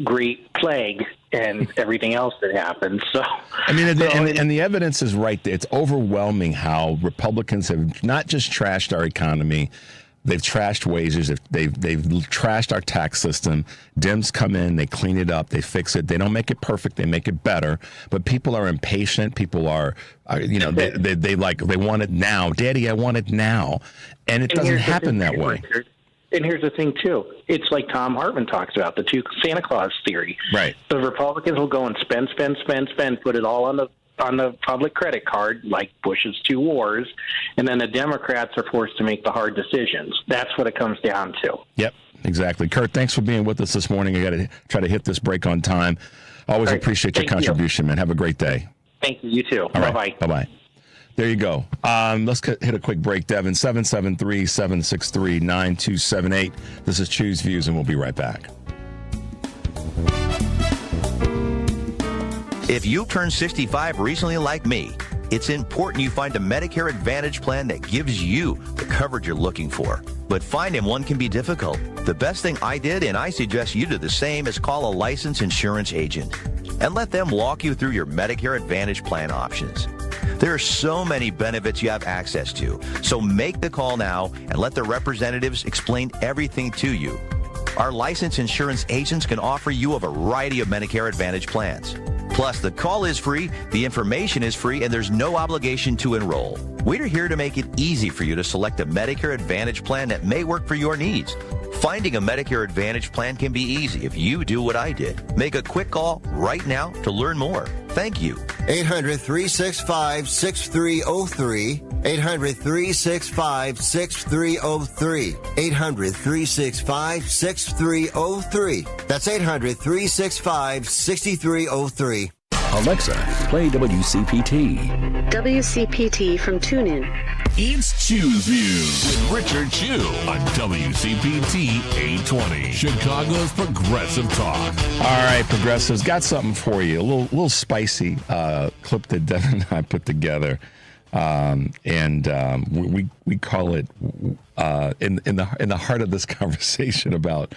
Speaker 20: Great Plague and everything else that happened. So,
Speaker 10: I mean, and the evidence is right there. It's overwhelming how Republicans have not just trashed our economy. They've trashed wages. They've trashed our tax system. Dems come in, they clean it up, they fix it. They don't make it perfect, they make it better. But people are impatient. People are they want it now. Daddy, I want it now, and it doesn't happen that way.
Speaker 20: And here's the thing too. It's like Tom Hartman talks about, the 2 Santa Claus theory.
Speaker 10: Right.
Speaker 20: The Republicans will go and spend, put it all on the public credit card, like Bush's 2 wars, and then the Democrats are forced to make the hard decisions. That's what it comes down to.
Speaker 10: Yep, exactly. Kurt, thanks for being with us this morning. I got to try to hit this break on time. Always appreciate your contribution, man. Have a great day.
Speaker 20: Thank you. You too.
Speaker 10: All right.
Speaker 20: Bye-bye.
Speaker 10: Bye-bye. There you go. Let's hit a quick break, Devin. 773-763-9278. This is Choose Views, and we'll be right back.
Speaker 21: If you turned 65 recently like me, It's important you find a Medicare Advantage plan that gives you the coverage you're looking for. But finding one can be difficult. The best thing I did, and I suggest you do the same, is call a licensed insurance agent and let them walk you through your Medicare Advantage plan options. There are so many benefits you have access to, so make the call now and let the representatives explain everything to you. Our licensed insurance agents can offer you a variety of Medicare Advantage plans. Plus, the call is free, the information is free, and there's no obligation to enroll. We're here to make it easy for you to select a Medicare Advantage plan that may work for your needs. Finding a Medicare Advantage plan can be easy if you do what I did. Make a quick call right now to learn more. Thank you.
Speaker 22: 800-365-6303. 800-365-6303. 800-365-6303. That's 800-365-6303.
Speaker 5: Alexa, play WCPT.
Speaker 23: WCPT from TuneIn.
Speaker 8: It's Chew's View with Richard Chew on WCPT 820, Chicago's Progressive Talk.
Speaker 10: All right, Progressives, got something for you. A little spicy clip that Devin and I put together. We call it in the heart of this conversation about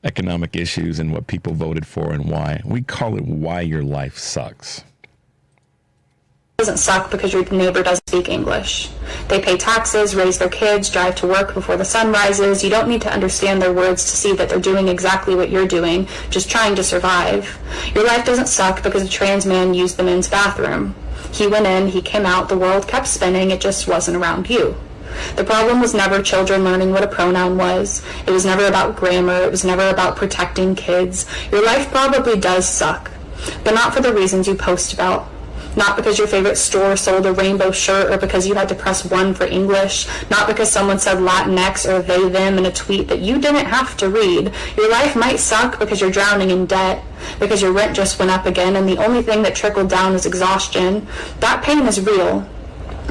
Speaker 10: economic issues and what people voted for and why. We call it Why Your Life Sucks.
Speaker 24: It doesn't suck because your neighbor doesn't speak English. They pay taxes, raise their kids, drive to work before the sun rises. You don't need to understand their words to see that they're doing exactly what you're doing, just trying to survive. Your life doesn't suck because a trans man used the men's bathroom. He went in, he came out, the world kept spinning, it just wasn't around you. The problem was never children learning what a pronoun was. It was never about grammar. It was never about protecting kids. Your life probably does suck, but not for the reasons you post about. Not because your favorite store sold a rainbow shirt or because you had to press 1 for English. Not because someone said Latinx or they, them in a tweet that you didn't have to read. Your life might suck because you're drowning in debt, because your rent just went up again and the only thing that trickled down is exhaustion. That pain is real.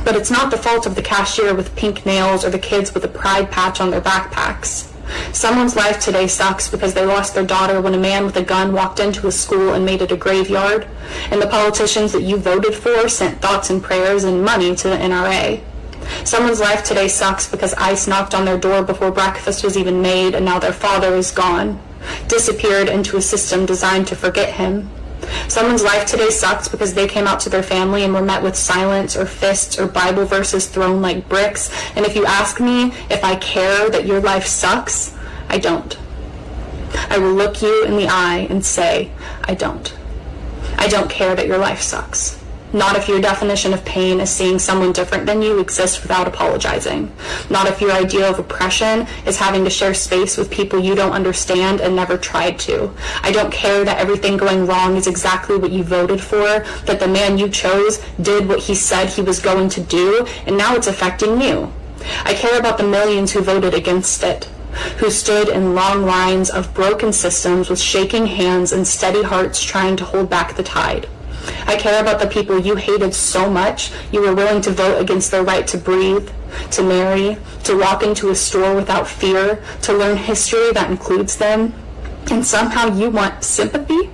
Speaker 24: But it's not the fault of the cashier with pink nails or the kids with a pride patch on their backpacks. Someone's life today sucks because they lost their daughter when a man with a gun walked into a school and made it a graveyard, and the politicians that you voted for sent thoughts and prayers and money to the NRA. Someone's life today sucks because ICE knocked on their door before breakfast was even made, and now their father is gone, disappeared into a system designed to forget him. Someone's life today sucks because they came out to their family and were met with silence or fists or Bible verses thrown like bricks. And if you ask me if I care that your life sucks, I don't. I will look you in the eye and say, I don't. I don't care that your life sucks. Not if your definition of pain is seeing someone different than you exist without apologizing. Not if your idea of oppression is having to share space with people you don't understand and never tried to. I don't care that everything going wrong is exactly what you voted for, that the man you chose did what he said he was going to do, and now it's affecting you. I care about the millions who voted against it, who stood in long lines of broken systems with shaking hands and steady hearts trying to hold back the tide. I care about the people you hated so much you were willing to vote against their right to breathe, to marry, to walk into a store without fear, to learn history that includes them. And somehow you want sympathy?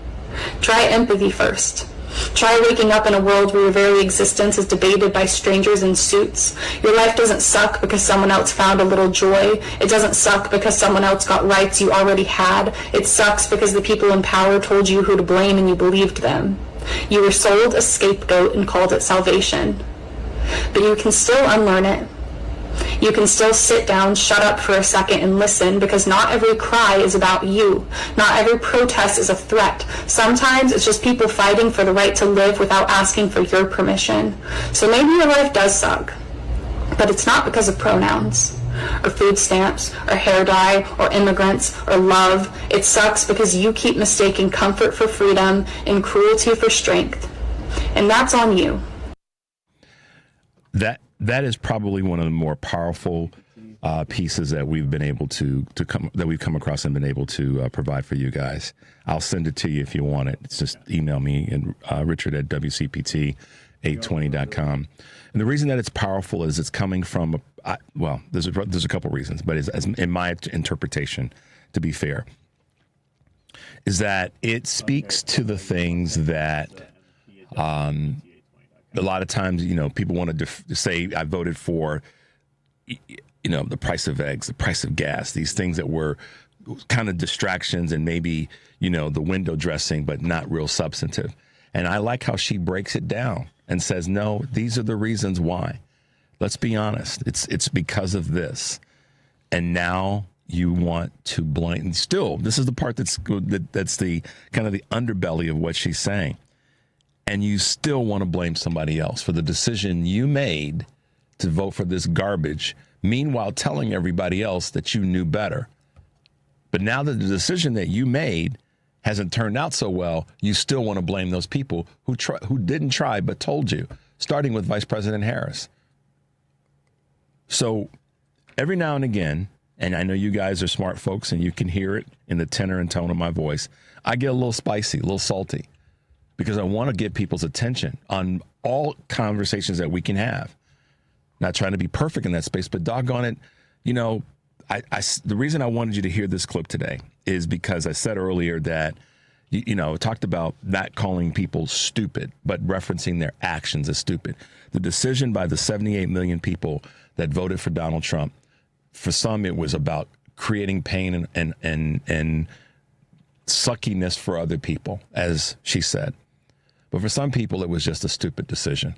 Speaker 24: Try empathy first. Try waking up in a world where your very existence is debated by strangers in suits. Your life doesn't suck because someone else found a little joy. It doesn't suck because someone else got rights you already had. It sucks because the people in power told you who to blame and you believed them. You were sold a scapegoat and called it salvation. But you can still unlearn it. You can still sit down, shut up for a second and listen, because not every cry is about you. Not every protest is a threat. Sometimes it's just people fighting for the right to live without asking for your permission. So maybe your life does suck, but it's not because of pronouns, or food stamps, or hair dye, or immigrants, or love. It sucks because you keep mistaking comfort for freedom and cruelty for strength. And that's on you.
Speaker 10: That is probably one of the more powerful pieces that we've been able to come across and been able to provide for you guys. I'll send it to you if you want it. It's just email me and Richard at WCPT820.com. And the reason that it's powerful is it's coming from there's a couple reasons, but as in my interpretation, to be fair, is that it speaks to the things that a lot of times, people want to say I voted for, the price of eggs, the price of gas, these things that were kind of distractions and maybe, the window dressing, but not real substantive. And I like how she breaks it down and says, no, these are the reasons why. Let's be honest. It's because of this. And now you want to blame. Still, this is the part that's the kind of the underbelly of what she's saying. And you still want to blame somebody else for the decision you made to vote for this garbage, meanwhile telling everybody else that you knew better. But now that the decision that you made hasn't turned out so well, you still want to blame those people who didn't try but told you, starting with Vice President Harris. So every now and again, and I know you guys are smart folks and you can hear it in the tenor and tone of my voice, I get a little spicy, a little salty, because I want to get people's attention on all conversations that we can have. Not trying to be perfect in that space, but doggone it, the reason I wanted you to hear this clip today is because I said earlier that, talked about not calling people stupid, but referencing their actions as stupid. The decision by the 78 million people that voted for Donald Trump, for some it was about creating pain and suckiness for other people, as she said. But for some people, it was just a stupid decision.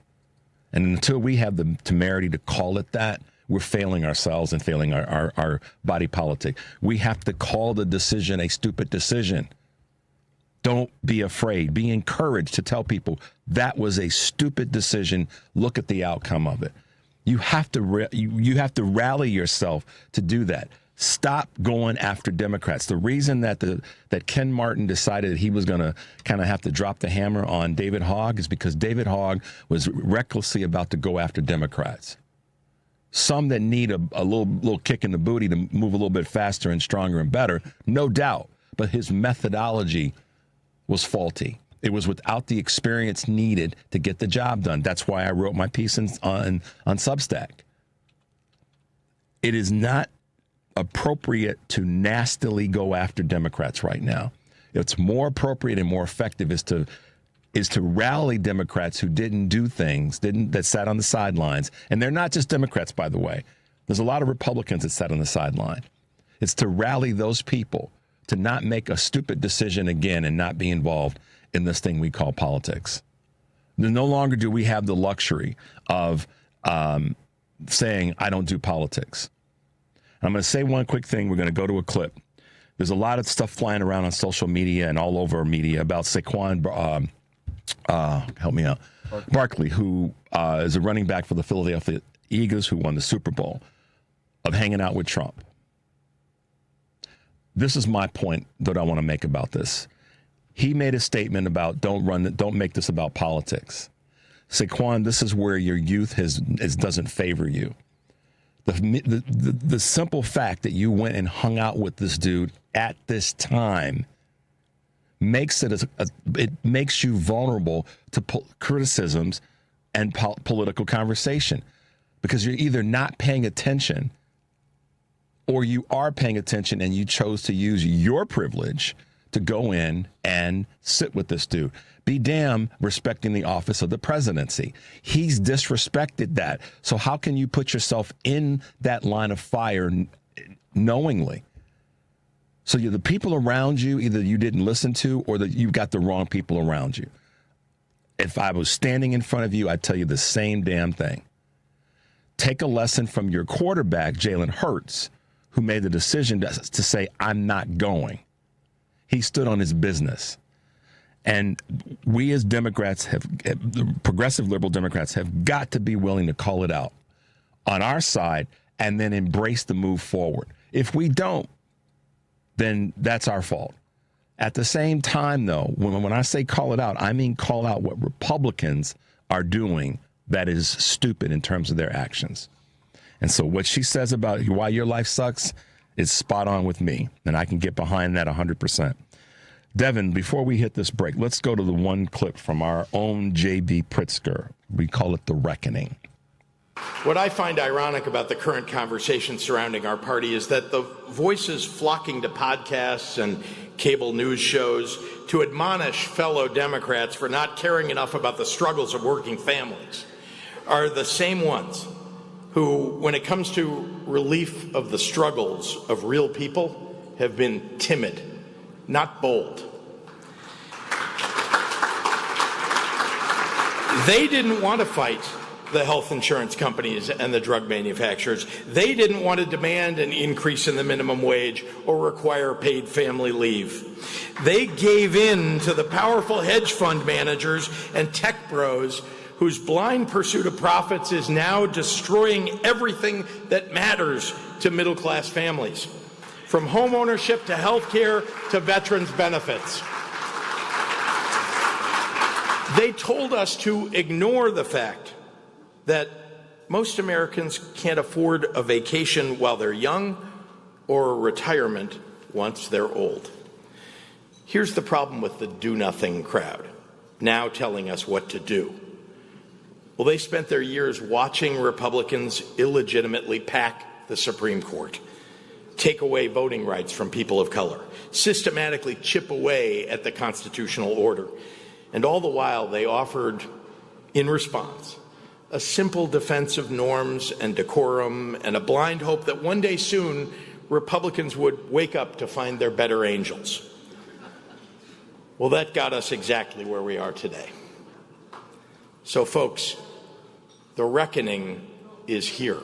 Speaker 10: And until we have the temerity to call it that, we're failing ourselves and failing our body politic. We have to call the decision a stupid decision. Don't be afraid. Be encouraged to tell people that was a stupid decision. Look at the outcome of it. You have to you have to rally yourself to do that. Stop going after Democrats. The reason that Ken Martin decided that he was going to kind of have to drop the hammer on David Hogg is because David Hogg was recklessly about to go after Democrats. Some that need a little kick in the booty to move a little bit faster and stronger and better, no doubt. But his methodology was faulty. It was without the experience needed to get the job done. That's why I wrote my piece on Substack. It is not appropriate to nastily go after Democrats right now. It's more appropriate and more effective is to rally Democrats who didn't do things, that sat on the sidelines. And they're not just Democrats, by the way. There's a lot of Republicans that sat on the sideline. It's to rally those people to not make a stupid decision again and not be involved in this thing we call politics. No longer do we have the luxury of saying, I don't do politics. I'm going to say one quick thing. We're going to go to a clip. There's a lot of stuff flying around on social media and all over media about Saquon, help me out, Barkley, who is a running back for the Philadelphia Eagles, who won the Super Bowl, of hanging out with Trump. This is my point that I want to make about this. He made a statement about don't make this about politics. Saquon, this is where your youth doesn't favor you. The simple fact that you went and hung out with this dude at this time makes it makes you vulnerable to criticisms and political conversation, because you're either not paying attention or you are paying attention and you chose to use your privilege to go in and sit with this dude. Be damn respecting the office of the presidency. He's disrespected that. So how can you put yourself in that line of fire knowingly? So the people around you, either you didn't listen to or that you got the wrong people around you. If I was standing in front of you, I'd tell you the same damn thing. Take a lesson from your quarterback, Jalen Hurts, who made the decision to say, I'm not going. He stood on his business. And we as Democrats progressive liberal Democrats have got to be willing to call it out on our side and then embrace the move forward. If we don't, then that's our fault. At the same time, though, when I say call it out, I mean call out what Republicans are doing that is stupid in terms of their actions. And so what she says about why your life sucks is spot on with me, and I can get behind that 100%. Devin, before we hit this break, let's go to the one clip from our own J.B. Pritzker. We call it The Reckoning.
Speaker 1: What I find ironic about the current conversation surrounding our party is that the voices flocking to podcasts and cable news shows to admonish fellow Democrats for not caring enough about the struggles of working families are the same ones who, when it comes to relief of the struggles of real people, have been timid, not bold. They didn't want to fight the health insurance companies and the drug manufacturers. They didn't want to demand an increase in the minimum wage or require paid family leave. They gave in to the powerful hedge fund managers and tech bros whose blind pursuit of profits is now destroying everything that matters to middle-class families, from home ownership to health care to veterans' benefits. They told us to ignore the fact that most Americans can't afford a vacation while they're young or a retirement once they're old. Here's the problem with the do-nothing crowd, now telling us what to do. Well, they spent their years watching Republicans illegitimately pack the Supreme Court, take away voting rights from people of color, systematically chip away at the constitutional order. And all the while, they offered, in response, a simple defense of norms and decorum and a blind hope that one day soon Republicans would wake up to find their better angels. Well, that got us exactly where we are today. So, folks, the reckoning is here.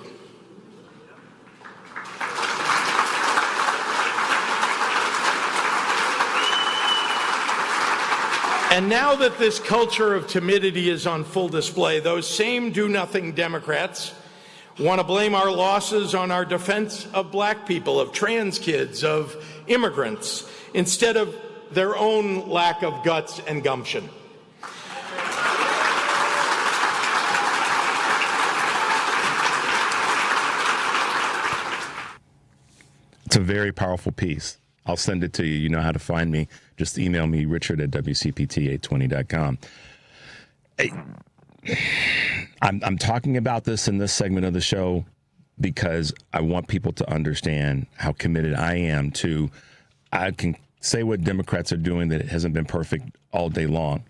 Speaker 1: And now that this culture of timidity is on full display, those same do-nothing Democrats want to blame our losses on our defense of black people, of trans kids, of immigrants, instead of their own lack of guts and gumption.
Speaker 10: It's a very powerful piece. I'll send it to you. You know how to find me. Just email me, richard@WCPT820.com. I'm talking about this in this segment of the show because I want people to understand how committed I am to, I can say what Democrats are doing, that it hasn't been perfect all day long.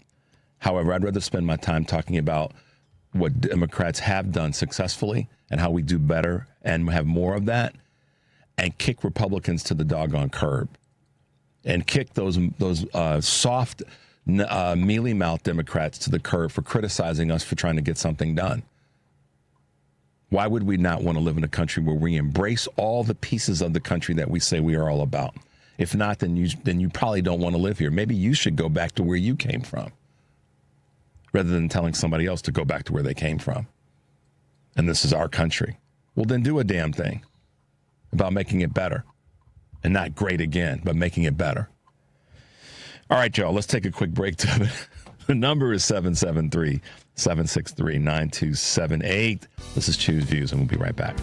Speaker 10: However, I'd rather spend my time talking about what Democrats have done successfully and how we do better and have more of that, and kick Republicans to the doggone curb, and kick those soft, mealy-mouthed Democrats to the curb for criticizing us for trying to get something done. Why would we not want to live in a country where we embrace all the pieces of the country that we say we are all about? If not, then you probably don't want to live here. Maybe you should go back to where you came from, rather than telling somebody else to go back to where they came from. And this is our country. Well, then do a damn thing about making it better. And not great again, but making it better. All right, y'all, let's take a quick break to it. The number is 773-763-9278. This is Choose Views, and we'll be right back.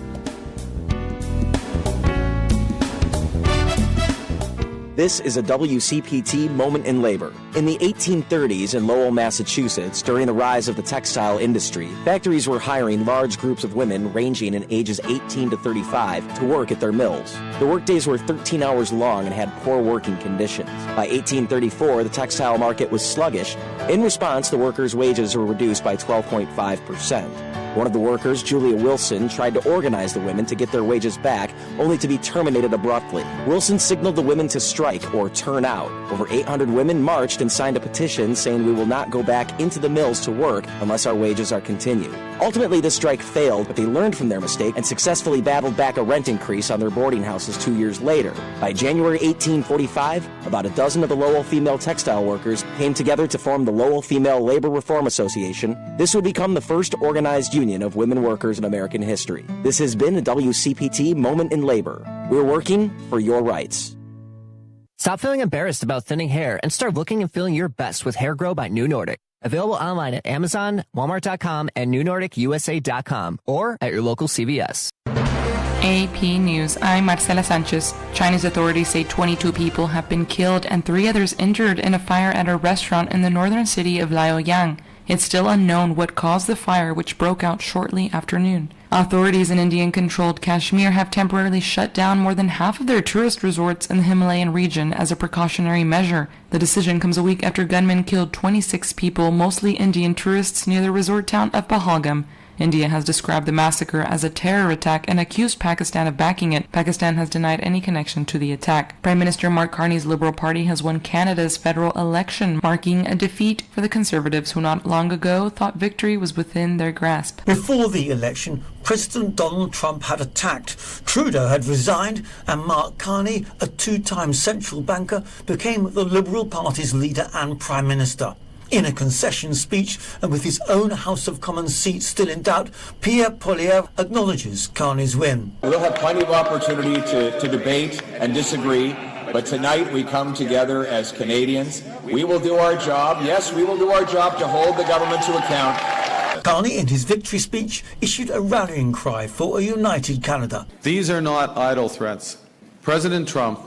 Speaker 2: This is a WCPT moment in labor. In the 1830s in Lowell, Massachusetts, during the rise of the textile industry, factories were hiring large groups of women ranging in ages 18 to 35 to work at their mills. The workdays were 13 hours long and had poor working conditions. By 1834, the textile market was sluggish. In response, the workers' wages were reduced by 12.5%. One of the workers, Julia Wilson, tried to organize the women to get their wages back, only to be terminated abruptly. Wilson signaled the women to strike or turn out. Over 800 women marched and signed a petition saying we will not go back into the mills to work unless our wages are continued. Ultimately, the strike failed, but they learned from their mistake and successfully battled back a rent increase on their boarding houses 2 years later. By January 1845, about a dozen of the Lowell female textile workers came together to form the Lowell Female Labor Reform Association. This would become the first organized union of women workers in American history. This has been a WCPT Moment in Labor. We're working for your rights.
Speaker 3: Stop feeling embarrassed about thinning hair and start looking and feeling your best with Hair Grow by New Nordic. Available online at Amazon, Walmart.com, and NewNordicUSA.com, or at your local CVS.
Speaker 4: AP News. I'm Marcela Sanchez. Chinese authorities say 22 people have been killed and 3 others injured in a fire at a restaurant in the northern city of Liaoyang. It's still unknown what caused the fire, which broke out shortly after noon. Authorities in Indian-controlled Kashmir have temporarily shut down more than half of their tourist resorts in the Himalayan region as a precautionary measure. The decision comes a week after gunmen killed 26 people, mostly Indian tourists, near the resort town of Pahalgam. India has described the massacre as a terror attack and accused Pakistan of backing it. Pakistan has denied any connection to the attack. Prime Minister Mark Carney's Liberal Party has won Canada's federal election, marking a defeat for the Conservatives, who not long ago thought victory was within their grasp.
Speaker 7: Before the election, President Donald Trump had attacked. Trudeau had resigned, and Mark Carney, a two-time central banker, became the Liberal Party's leader and Prime Minister. In a concession speech, and with his own House of Commons seat still in doubt, Pierre Poilievre acknowledges Carney's win.
Speaker 9: We'll have plenty of opportunity to debate and disagree, but tonight we come together as Canadians. We will do our job. Yes, we will do our job to hold the government to account.
Speaker 7: Carney, in his victory speech, issued a rallying cry for a united Canada.
Speaker 11: These are not idle threats. President Trump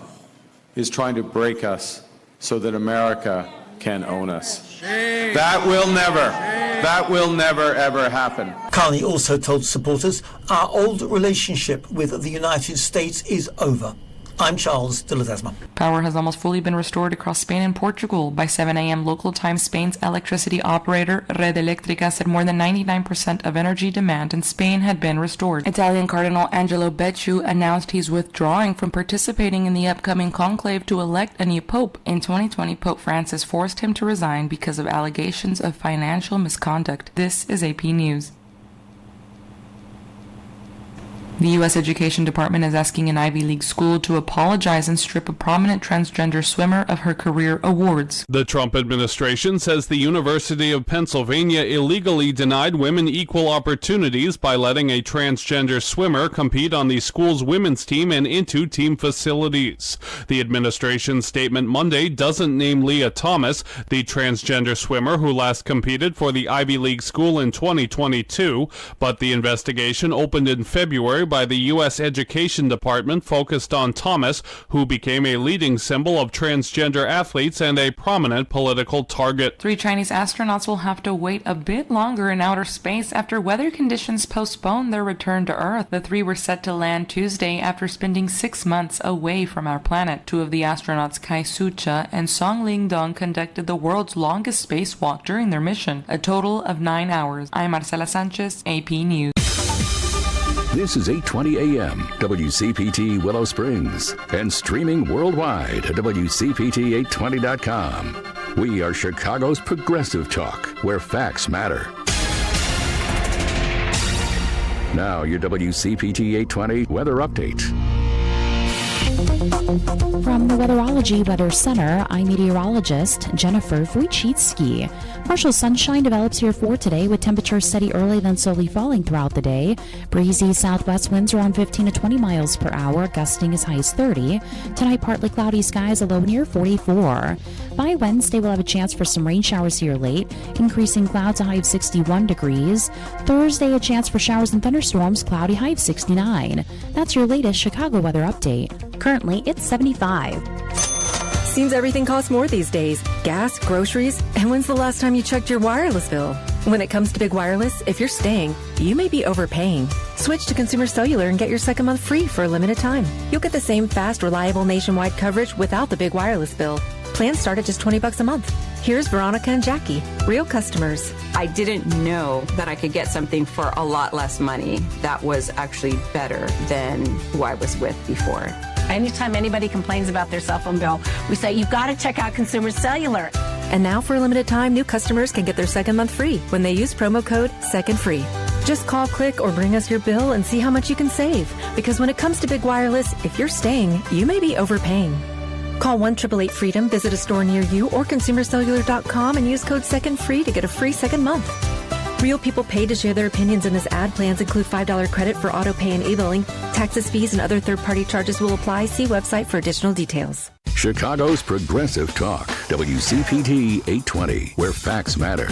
Speaker 11: is trying to break us so that America can own us. That will never, ever happen.
Speaker 7: Carney also told supporters, our old relationship with the United States is over. I'm Charles de Ledesma.
Speaker 4: Power has almost fully been restored across Spain and Portugal. By 7 a.m. local time, Spain's electricity operator, Red Eléctrica, said more than 99% of energy demand in Spain had been restored. Italian Cardinal Angelo Becciu announced he's withdrawing from participating in the upcoming conclave to elect a new pope. In 2020, Pope Francis forced him to resign because of allegations of financial misconduct. This is AP News. The U.S. Education Department is asking an Ivy League school to apologize and strip a prominent transgender swimmer of her career awards.
Speaker 12: The Trump administration says the University of Pennsylvania illegally denied women equal opportunities by letting a transgender swimmer compete on the school's women's team and into team facilities. The administration's statement Monday doesn't name Leah Thomas, the transgender swimmer who last competed for the Ivy League school in 2022, but the investigation opened in February by the U.S. Education Department focused on Thomas, who became a leading symbol of transgender athletes and a prominent political target.
Speaker 4: 3 Chinese astronauts will have to wait a bit longer in outer space after weather conditions postponed their return to Earth. The 3 were set to land Tuesday after spending 6 months away from our planet. 2 of the astronauts, Kai Su-cha and Song Ling-dong, conducted the world's longest spacewalk during their mission, a total of 9 hours. I'm Marcela Sanchez, AP News.
Speaker 5: This is 8:20 a.m. WCPT Willow Springs and streaming worldwide at WCPT820.com. We are Chicago's progressive talk, where facts matter. Now your WCPT 820 weather update.
Speaker 6: From the Weatherology Weather Center, I'm meteorologist Jennifer Wojcicki. Partial sunshine develops here for today, with temperatures steady early then slowly falling throughout the day. Breezy southwest winds around 15 to 20 miles per hour, gusting as high as 30. Tonight, partly cloudy skies, a low near 44. By Wednesday, we'll have a chance for some rain showers here late, increasing clouds, a high of 61 degrees. Thursday, a chance for showers and thunderstorms, cloudy, high of 69. That's your latest Chicago weather update. Currently, it's 75.
Speaker 25: Seems everything costs more these days. Gas, groceries, and when's the last time you checked your wireless bill? When it comes to Big Wireless, if you're staying, you may be overpaying. Switch to Consumer Cellular and get your second month free for a limited time. You'll get the same fast, reliable nationwide coverage without the big wireless bill. Plans start at just $20 a month. Here's Veronica and Jackie, real customers.
Speaker 26: I didn't know that I could get something for a lot less money that was actually better than who I was with before.
Speaker 27: Anytime anybody complains about their cell phone bill, we say, you've got to check out Consumer Cellular.
Speaker 25: And now for a limited time, new customers can get their second month free when they use promo code SECONDFREE. Just call, click, or bring us your bill and see how much you can save. Because when it comes to Big Wireless, if you're staying, you may be overpaying. Call 1-888-FREEDOM, visit a store near you, or consumercellular.com and use code SECONDFREE to get a free second month. Real people paid to share their opinions in this ad. Plans include $5 credit for auto pay and e-billing. Taxes, fees, and other third-party charges will apply. See website for additional details.
Speaker 5: Chicago's progressive talk, WCPT 820, where facts matter.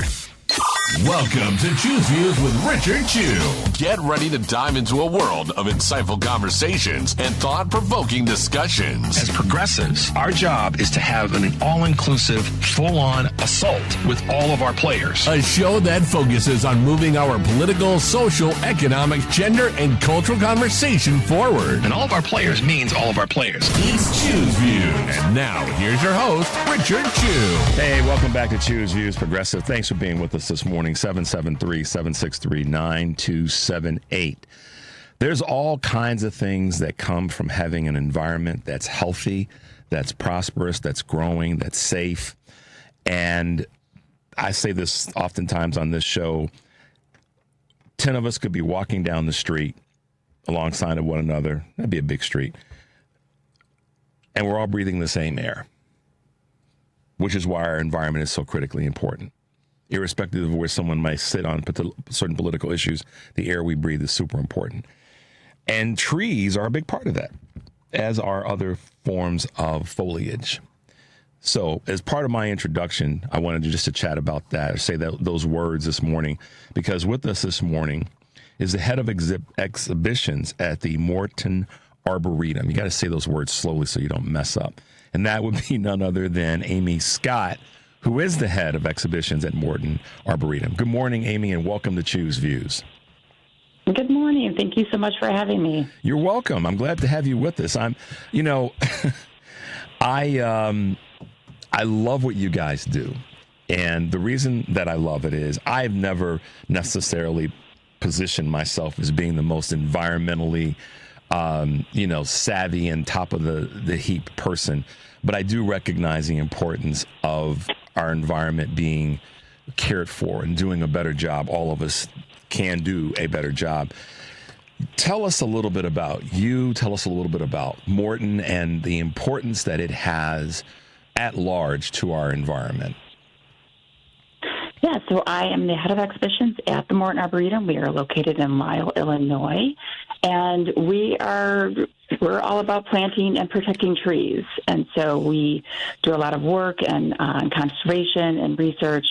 Speaker 8: Welcome to Choose Views with Richard Chew. Get ready to dive into a world of insightful conversations and thought-provoking discussions.
Speaker 10: As progressives, our job is to have an all-inclusive, full-on assault with all of our players.
Speaker 8: A show that focuses on moving our political, social, economic, gender, and cultural conversation forward.
Speaker 10: And all of our players means all of our players.
Speaker 8: It's Choose Views. And now, here's your host, Richard Chew.
Speaker 10: Hey, welcome back to Choose Views Progressive. Thanks for being with us this morning. 773-763-9278. There's all kinds of things that come from having an environment that's healthy, that's prosperous, that's growing, that's safe. And I say this oftentimes on this show, 10 of us could be walking down the street alongside of one another. That'd be a big street. And we're all breathing the same air, which is why our environment is so critically important. Irrespective of where someone might sit on certain political issues, the air we breathe is super important. And trees are a big part of that, as are other forms of foliage. So as part of my introduction, I wanted to chat about that, or say those words this morning, because with us this morning is the head of exhibitions at the Morton Arboretum. You got to say those words slowly so you don't mess up. And that would be none other than Amy Scott, who is the head of exhibitions at Morton Arboretum. Good morning, Amy, and welcome to Choose Views.
Speaker 13: Good morning. Thank you so much for having me.
Speaker 10: You're welcome. I'm glad to have you with us. I love what you guys do. And the reason that I love it is I've never necessarily positioned myself as being the most environmentally, savvy and top of the heap person. But I do recognize the importance of our environment being cared for and doing a better job. All of us can do a better job. Tell us a little bit about you. Tell us a little bit about Morton and the importance that it has at large to our environment.
Speaker 13: Yeah, so I am the head of exhibitions at the Morton Arboretum. We are located in Lisle, Illinois, and we're all about planting and protecting trees. And so we do a lot of work and conservation and research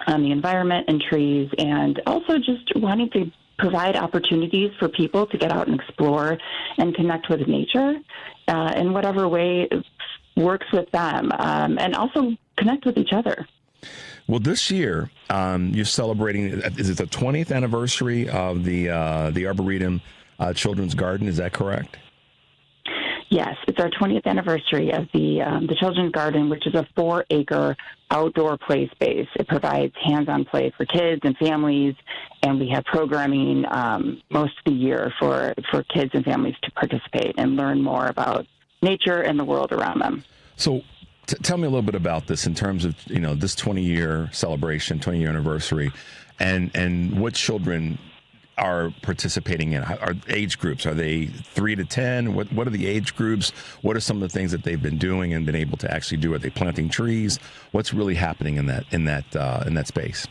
Speaker 13: on the environment and trees, and also just wanting to provide opportunities for people to get out and explore and connect with nature in whatever way works with them, and also connect with each other.
Speaker 10: Well, this year, you're celebrating, is it the 20th anniversary of the Arboretum Children's Garden? Is that correct?
Speaker 13: Yes, it's our 20th anniversary of the Children's Garden, which is a 4-acre outdoor play space. It provides hands-on play for kids and families, and we have programming most of the year for kids and families to participate and learn more about nature and the world around them.
Speaker 10: So tell me a little bit about this in terms of, this 20-year celebration, 20-year anniversary, and what children are participating in. Are age groups? Are they 3 to 10? What are the age groups? What are some of the things that they've been doing and been able to actually do? Are they planting trees? What's really happening in that space?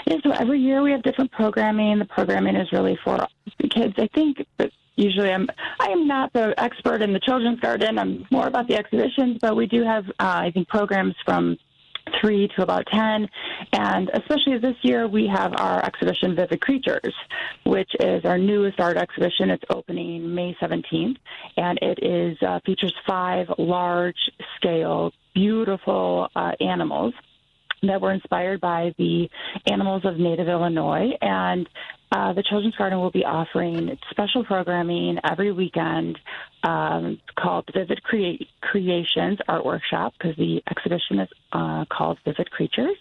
Speaker 13: Yeah, so every year we have different programming. The programming is really for the kids. I think that usually I am not the expert in the Children's Garden. I'm more about the exhibitions, but we do have, programs from 3 to about 10. And especially this year, we have our exhibition, Vivid Creatures, which is our newest art exhibition. It's opening May 17th, and it is features 5 large-scale, beautiful animals that were inspired by the animals of native Illinois. And the Children's Garden will be offering special programming every weekend called Vivid Creations Art Workshop, because the exhibition is called Vivid Creatures.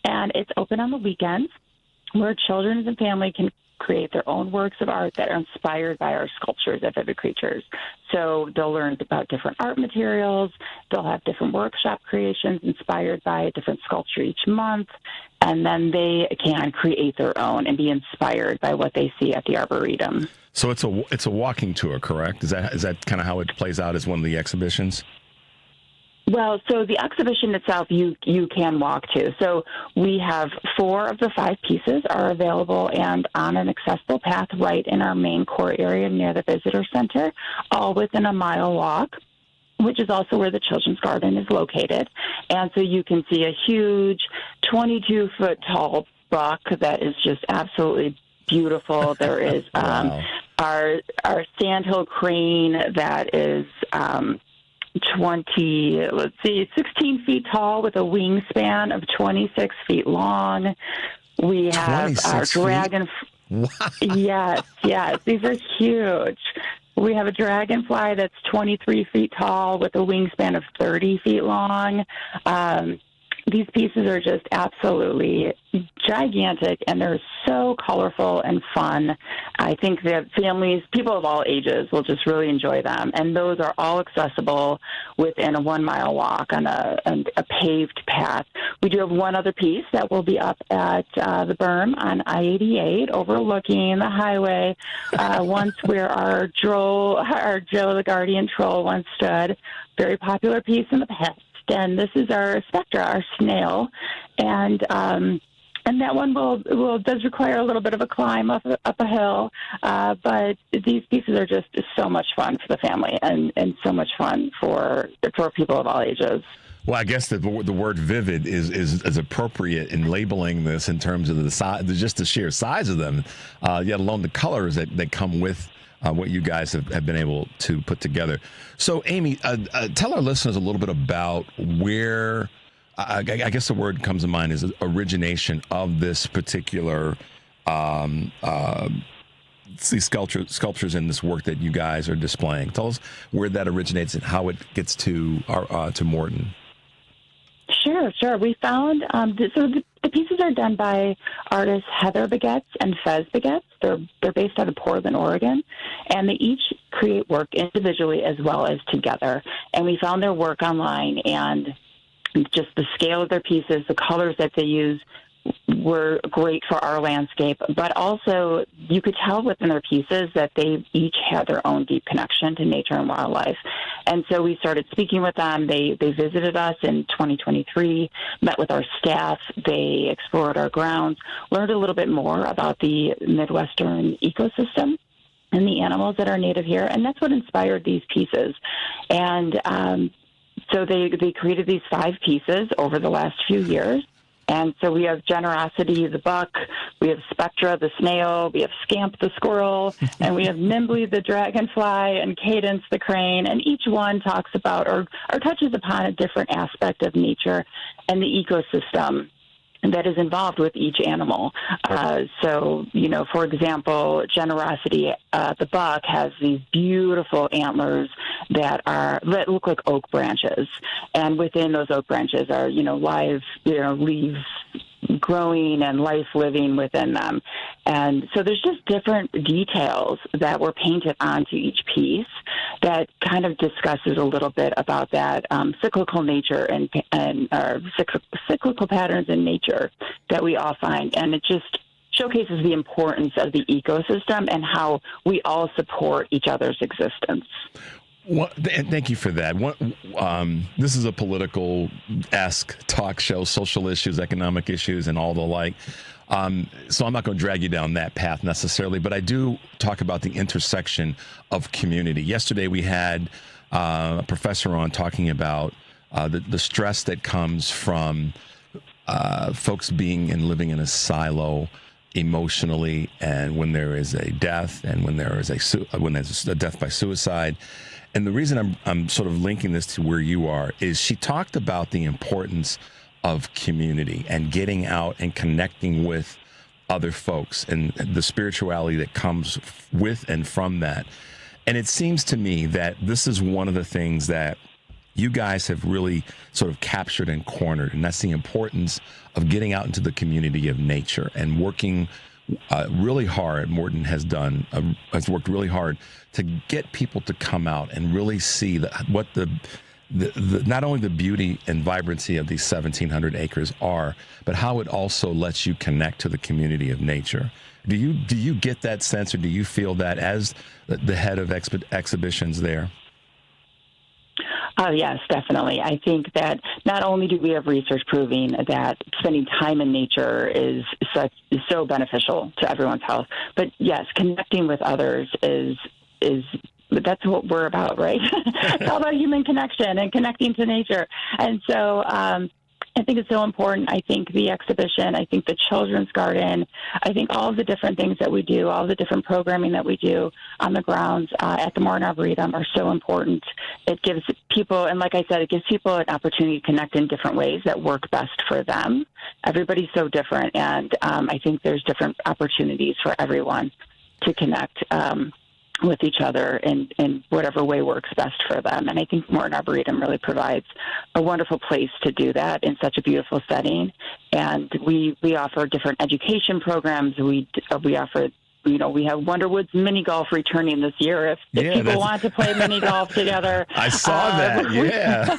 Speaker 13: And it's open on the weekends, where children and family can create their own works of art that are inspired by our sculptures at Vivid Creatures. So they'll learn about different art materials. They'll have different workshop creations inspired by a different sculpture each month. And then they can create their own and be inspired by what they see at the Arboretum.
Speaker 10: So it's a walking tour, correct? Is that kind of how it plays out as one of the exhibitions?
Speaker 13: Well, so the exhibition itself, you can walk to. So we have 4 of the 5 pieces are available and on an accessible path right in our main core area near the visitor center, all within a mile walk. which is also where the Children's Garden is located. And so you can see a huge 22-foot tall buck that is just absolutely beautiful. There is our sandhill crane that is 16 feet tall with a wingspan of 26 feet long. We have our dragon. Yes, these are huge. We have a dragonfly that's 23 feet tall with a wingspan of 30 feet long. These pieces are just absolutely gigantic, and they're so colorful and fun. I think that families, people of all ages, will just really enjoy them. And those are all accessible within a 1 mile walk on a paved path. We do have one other piece that will be up at the berm on I-88 overlooking the highway, once where our Joe the Guardian Troll once stood. Very popular piece in the past. And this is our Spectra, our snail, and that one does require a little bit of a climb up a hill, but these pieces are just so much fun for the family and so much fun for people of all ages.
Speaker 10: Well, I guess the word vivid is appropriate in labeling this in terms of the size, just the sheer size of them, yet alone the colors that come with what you guys have been able to put together. So, Amy, tell our listeners a little bit about where, I guess the word comes to mind is origination of this particular sculptures in this work that you guys are displaying. Tell us where that originates and how it gets to Morton.
Speaker 13: Sure. We found the pieces are done by artists Heather Baguettes and Fez Baguettes. They're based out of Portland, Oregon, and they each create work individually as well as together. And we found their work online, and just the scale of their pieces, the colors that they use were great for our landscape, but also you could tell within their pieces that they each had their own deep connection to nature and wildlife. And so we started speaking with them. They visited us in 2023, met with our staff. They explored our grounds, learned a little bit more about the Midwestern ecosystem and the animals that are native here. And that's what inspired these pieces. And so they created these 5 pieces over the last few years. And so we have Generosity, the buck, we have Spectra, the snail, we have Scamp, the squirrel, and we have Nimbly, the dragonfly, and Cadence, the crane. And each one talks about or touches upon a different aspect of nature and the ecosystem that is involved with each animal. So, for example, Generosity, the buck, has these beautiful antlers that look like oak branches. And within those oak branches are, live, leaves growing and life living within them. And so there's just different details that were painted onto each piece that kind of discusses a little bit about that cyclical nature and cyclical patterns in nature that we all find. And it just showcases the importance of the ecosystem and how we all support each other's existence.
Speaker 10: Well, thank you for that. This is a political-esque talk show, social issues, economic issues, and all the like. So I'm not going to drag you down that path necessarily, but I do talk about the intersection of community. Yesterday we had a professor on talking about the stress that comes from folks being and living in a silo emotionally, and when there is a death, and when there's a death by suicide. And the reason I'm sort of linking this to where you are is she talked about the importance of community and getting out and connecting with other folks and the spirituality that comes with and from that. And it seems to me that this is one of the things that you guys have really sort of captured and cornered, and that's the importance of getting out into the community of nature and working really hard. Morton has worked really hard to get people to come out and really see what the not only the beauty and vibrancy of these 1,700 acres are, but how it also lets you connect to the community of nature. Do you get that sense, or do you feel that as the head of exhibitions there?
Speaker 13: Oh, yes, definitely. I think that not only do we have research proving that spending time in nature is so beneficial to everyone's health, but yes, connecting with others is that's what we're about, right? It's all about human connection and connecting to nature. And so I think it's so important. I think the exhibition, I think the children's garden, I think all of the different things that we do, all the different programming that we do on the grounds at the Morton Arboretum are so important. It gives people, and like I said, it gives people an opportunity to connect in different ways that work best for them. Everybody's so different, and I think there's different opportunities for everyone to connect with each other in whatever way works best for them. And I think Morton Arboretum really provides a wonderful place to do that in such a beautiful setting. And we offer different education programs. We offer, we have Wonderwood's mini golf returning this year. If people want to play mini golf together.
Speaker 10: I saw that, yeah.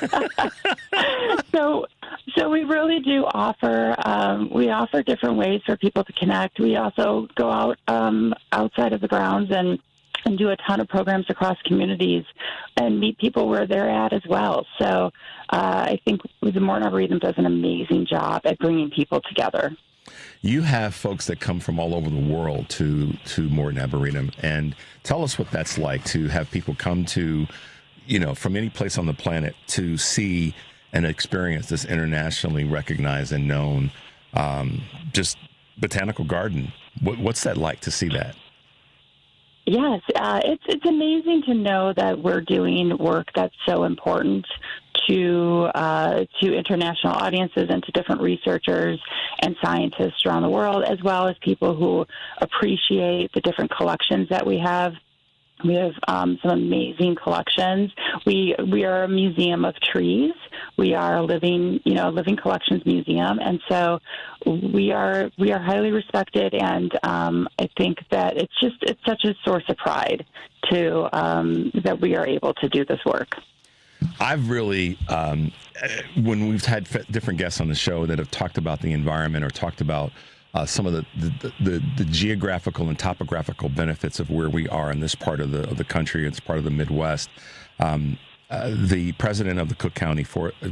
Speaker 13: So we really do offer, we offer different ways for people to connect. We also go out outside of the grounds and do a ton of programs across communities and meet people where they're at as well. So I think the Morton Arboretum does an amazing job at bringing people together.
Speaker 10: You have folks that come from all over the world to Morton Arboretum, and tell us what that's like to have people come to, from any place on the planet to see and experience this internationally recognized and known just botanical garden. What's that like to see that?
Speaker 13: Yes, it's amazing to know that we're doing work that's so important to international audiences and to different researchers and scientists around the world, as well as people who appreciate the different collections that we have. We have some amazing collections. We are a museum of trees. We are a living collections museum, and so we are highly respected. And I think that it's such a source of pride to that we are able to do this work.
Speaker 10: I've really, when we've had different guests on the show that have talked about the environment or talked about some of the geographical and topographical benefits of where we are in this part of the country. It's part of the Midwest. The president of Cook County, Tony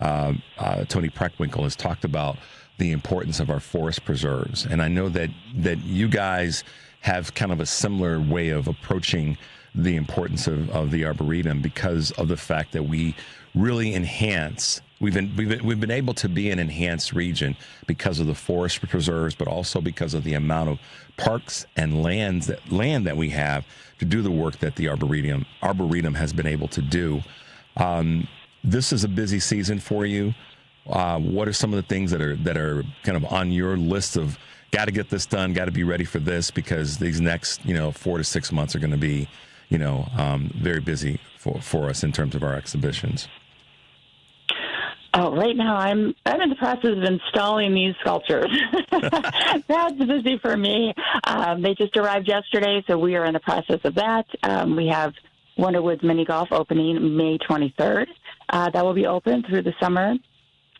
Speaker 10: Preckwinkle, has talked about the importance of our forest preserves, and I know that you guys have kind of a similar way of approaching the importance of the Arboretum because of the fact that we really enhance. We've been able to be an enhanced region because of the forest preserves, but also because of the amount of parks and land that we have to do the work that the Arboretum has been able to do. This is a busy season for you. What are some of the things that are kind of on your list of got to get this done, got to be ready for this, because these next 4 to 6 months are going to be very busy for us in terms of our exhibitions?
Speaker 13: Oh, right now I'm in the process of installing these sculptures. That's busy for me. They just arrived yesterday, so we are in the process of that. We have Wonderwood's Mini Golf opening May 23rd. That will be open through the summer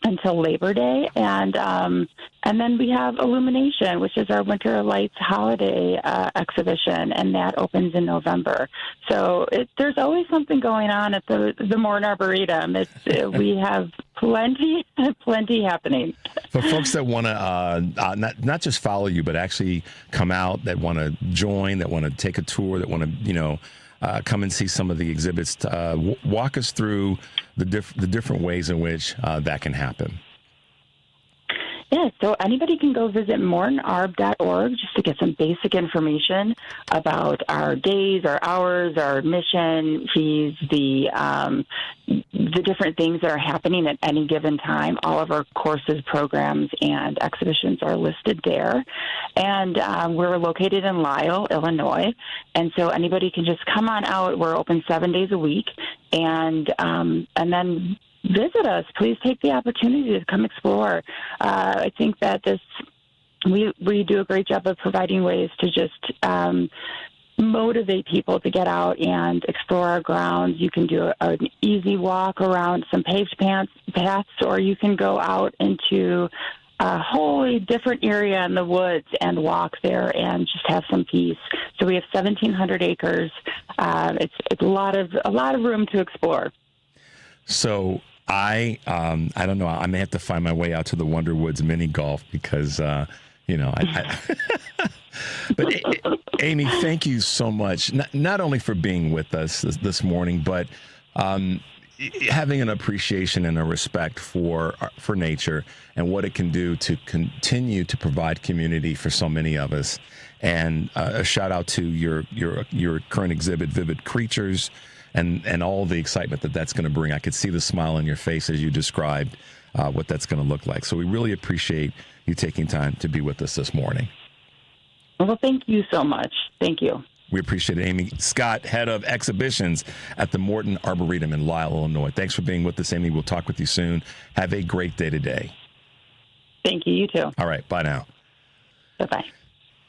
Speaker 13: until Labor Day, and then we have Illumination, which is our Winter Lights holiday exhibition, and that opens in November. So there's always something going on at the Morton Arboretum. We have plenty happening.
Speaker 10: For folks that want to not just follow you, but actually come out, that want to join, that want to take a tour, that want to come and see some of the exhibits. Walk us through the different ways in which that can happen.
Speaker 13: Yeah, so anybody can go visit mortonarb.org just to get some basic information about our days, our hours, our admission fees, the different things that are happening at any given time. All of our courses, programs, and exhibitions are listed there. And we're located in Lisle, Illinois, and so anybody can just come on out. We're open 7 days a week, and then visit us. Please take the opportunity to come explore. I think that we do a great job of providing ways to just motivate people to get out and explore our grounds. You can do an easy walk around some paved paths, or you can go out into a wholly different area in the woods and walk there and just have some peace. So we have 1,700 acres. It's a lot of room to explore.
Speaker 10: So I don't know. I may have to find my way out to the Wonderwoods mini golf because But Amy, thank you so much, not only for being with us this morning, but having an appreciation and a respect for nature and what it can do to continue to provide community for so many of us. And a shout out to your current exhibit, Vivid Creatures, and all the excitement that's going to bring. I could see the smile on your face as you described what that's going to look like. So we really appreciate you taking time to be with us this morning.
Speaker 13: Well, thank you so much. Thank you.
Speaker 10: We appreciate it. Amy Scott, head of exhibitions at the Morton Arboretum in Lisle, Illinois. Thanks for being with us, Amy. We'll talk with you soon. Have a great day today.
Speaker 13: Thank you. You too.
Speaker 10: All right. Bye now.
Speaker 13: Bye-bye.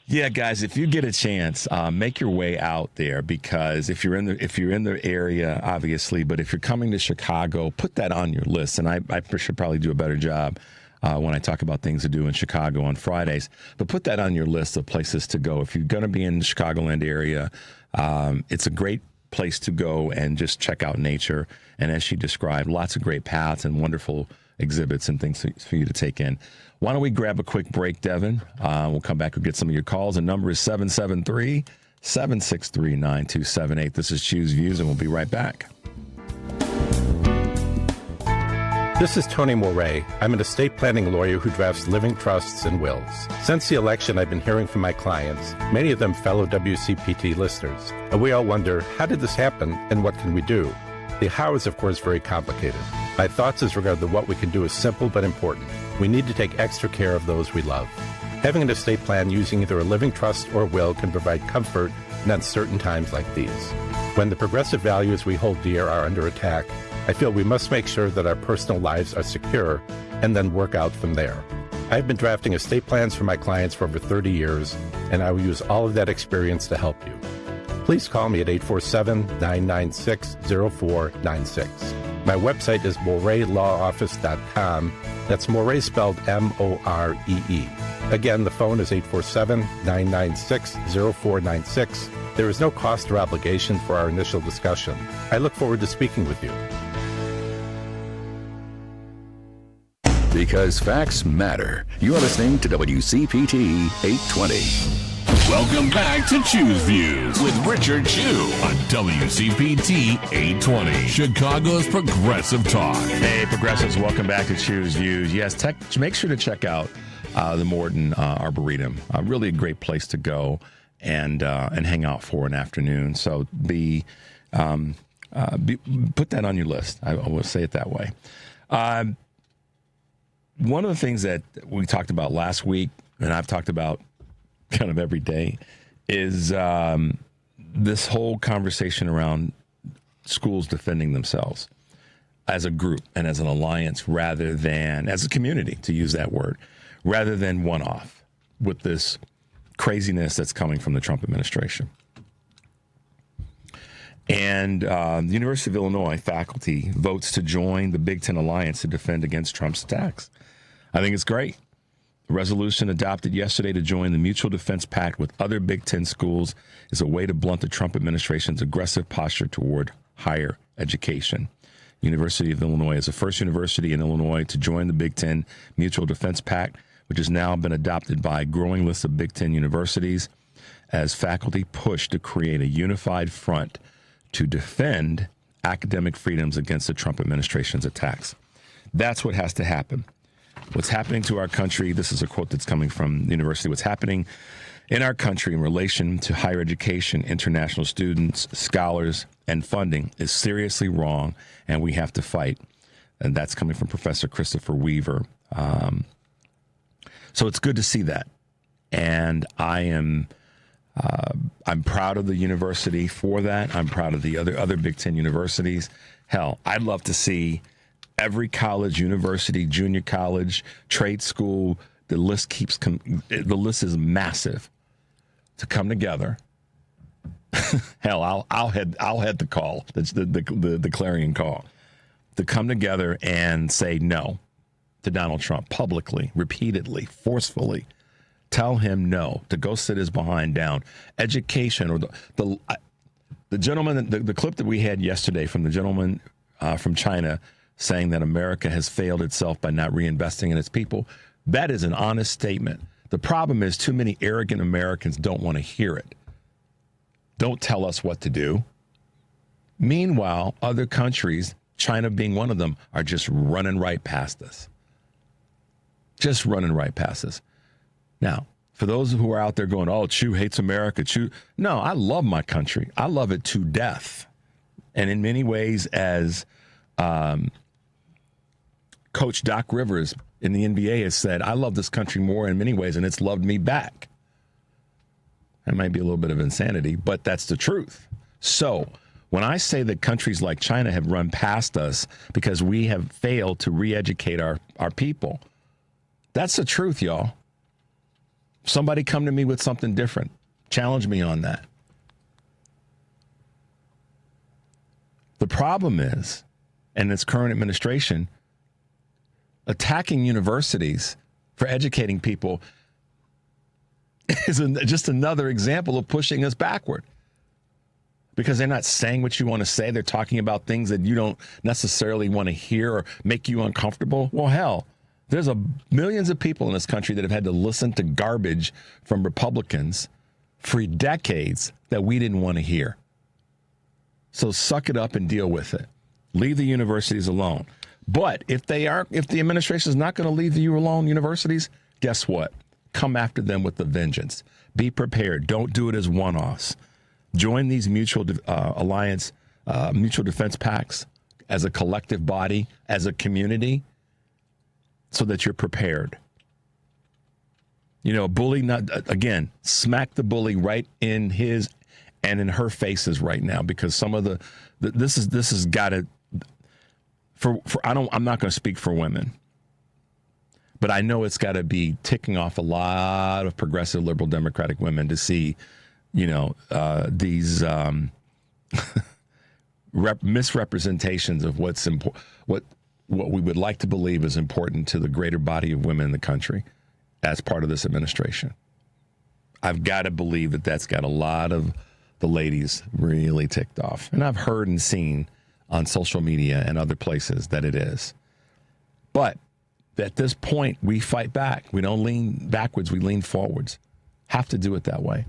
Speaker 10: Yeah, guys, if you get a chance, make your way out there, because if you're in the area, obviously, but if you're coming to Chicago, put that on your list. And I should probably do a better job when I talk about things to do in Chicago on Fridays, but put that on your list of places to go. If you're going to be in the Chicagoland area, it's a great place to go and just check out nature. And as she described, lots of great paths and wonderful exhibits and things for you to take in. Why don't we grab a quick break, Devin? We'll come back and get some of your calls. The number is 773-763-9278. This is Choose Views, and we'll be right back.
Speaker 14: This is Tony Moray. I'm an estate planning lawyer who drafts living trusts and wills. Since the election, I've been hearing from my clients, many of them fellow WCPT listeners, and we all wonder, how did this happen and what can we do? The how is, of course, very complicated. My thoughts as regard to what we can do is simple but important. We need to take extra care of those we love. Having an estate plan using either a living trust or will can provide comfort in uncertain times like these. When the progressive values we hold dear are under attack, I feel we must make sure that our personal lives are secure and then work out from there. I've been drafting estate plans for my clients for over 30 years, and I will use all of that experience to help you. Please call me at 847-996-0496. My website is moreylawoffice.com. That's Morey spelled M-O-R-E-E. Again, the phone is 847-996-0496. There is no cost or obligation for our initial discussion. I look forward to speaking with you.
Speaker 5: Because facts matter. You're listening to WCPT 820.
Speaker 8: Welcome back to Choose Views with Richard Chu on WCPT 820, Chicago's Progressive Talk.
Speaker 10: Hey, progressives, welcome back to Choose Views. Yes, make sure to check out the Morton Arboretum. Really a great place to go and hang out for an afternoon. So put that on your list. I will say it that way. One of the things that we talked about last week, and I've talked about kind of every day, is this whole conversation around schools defending themselves as a group and as an alliance rather than as a community, to use that word, rather than one-off with this craziness that's coming from the Trump administration. And the University of Illinois faculty votes to join the Big Ten Alliance to defend against Trump's attacks. I think it's great. The resolution adopted yesterday to join the Mutual Defense Pact with other Big Ten schools is a way to blunt the Trump administration's aggressive posture toward higher education. University of Illinois is the first university in Illinois to join the Big Ten Mutual Defense Pact, which has now been adopted by a growing list of Big Ten universities as faculty push to create a unified front to defend academic freedoms against the Trump administration's attacks. That's what has to happen. What's happening to our country, this is a quote that's coming from the university, what's happening in our country in relation to higher education, international students, scholars, and funding is seriously wrong, and we have to fight. And that's coming from Professor Christopher Weaver. So it's good to see that. And I'm proud of the university for that. I'm proud of the other Big Ten universities. Hell, I'd love to see every college, university, junior college, trade school, the list is massive, to come together. Hell, I'll head the call. That's the clarion call, to come together and say no to Donald Trump publicly, repeatedly, forcefully. Tell him no, to go sit his behind down. Education, or the gentleman, the clip that we had yesterday from the gentleman from China saying that America has failed itself by not reinvesting in its people, that is an honest statement The problem is too many arrogant Americans don't want to hear it. Don't tell us what to do. Meanwhile, other countries, China being one of them, are just running right past us. Just running right past us. Now, for those who are out there going, oh, Chu hates America, Chu. No, I love my country. I love it to death. And in many ways, as Coach Doc Rivers in the NBA has said, I love this country more in many ways, and it's loved me back. That might be a little bit of insanity, but that's the truth. So when I say that countries like China have run past us because we have failed to re-educate our people, that's the truth, y'all. Somebody come to me with something different. Challenge me on that. The problem is, and this current administration, attacking universities for educating people is just another example of pushing us backward. Because they're not saying what you want to say. They're talking about things that you don't necessarily want to hear or make you uncomfortable. Well, hell, there's millions of people in this country that have had to listen to garbage from Republicans for decades that we didn't want to hear. So suck it up and deal with it. Leave the universities alone. But if the administration is not going to leave you alone, universities, guess what? Come after them with a vengeance. Be prepared. Don't do it as one-offs. Join these mutual defense pacts as a collective body, as a community, so that you're prepared. You know, bully, again, smack the bully right in his and in her faces right now, because some of this has got to. I'm not going to speak for women, but I know it's got to be ticking off a lot of progressive liberal Democratic women to see, these misrepresentations of what's important, what we would like to believe is important to the greater body of women in the country as part of this administration. I've got to believe that that's got a lot of the ladies really ticked off. And I've heard and seen on social media and other places that it is. But at this point, we fight back. We don't lean backwards, we lean forwards. Have to do it that way.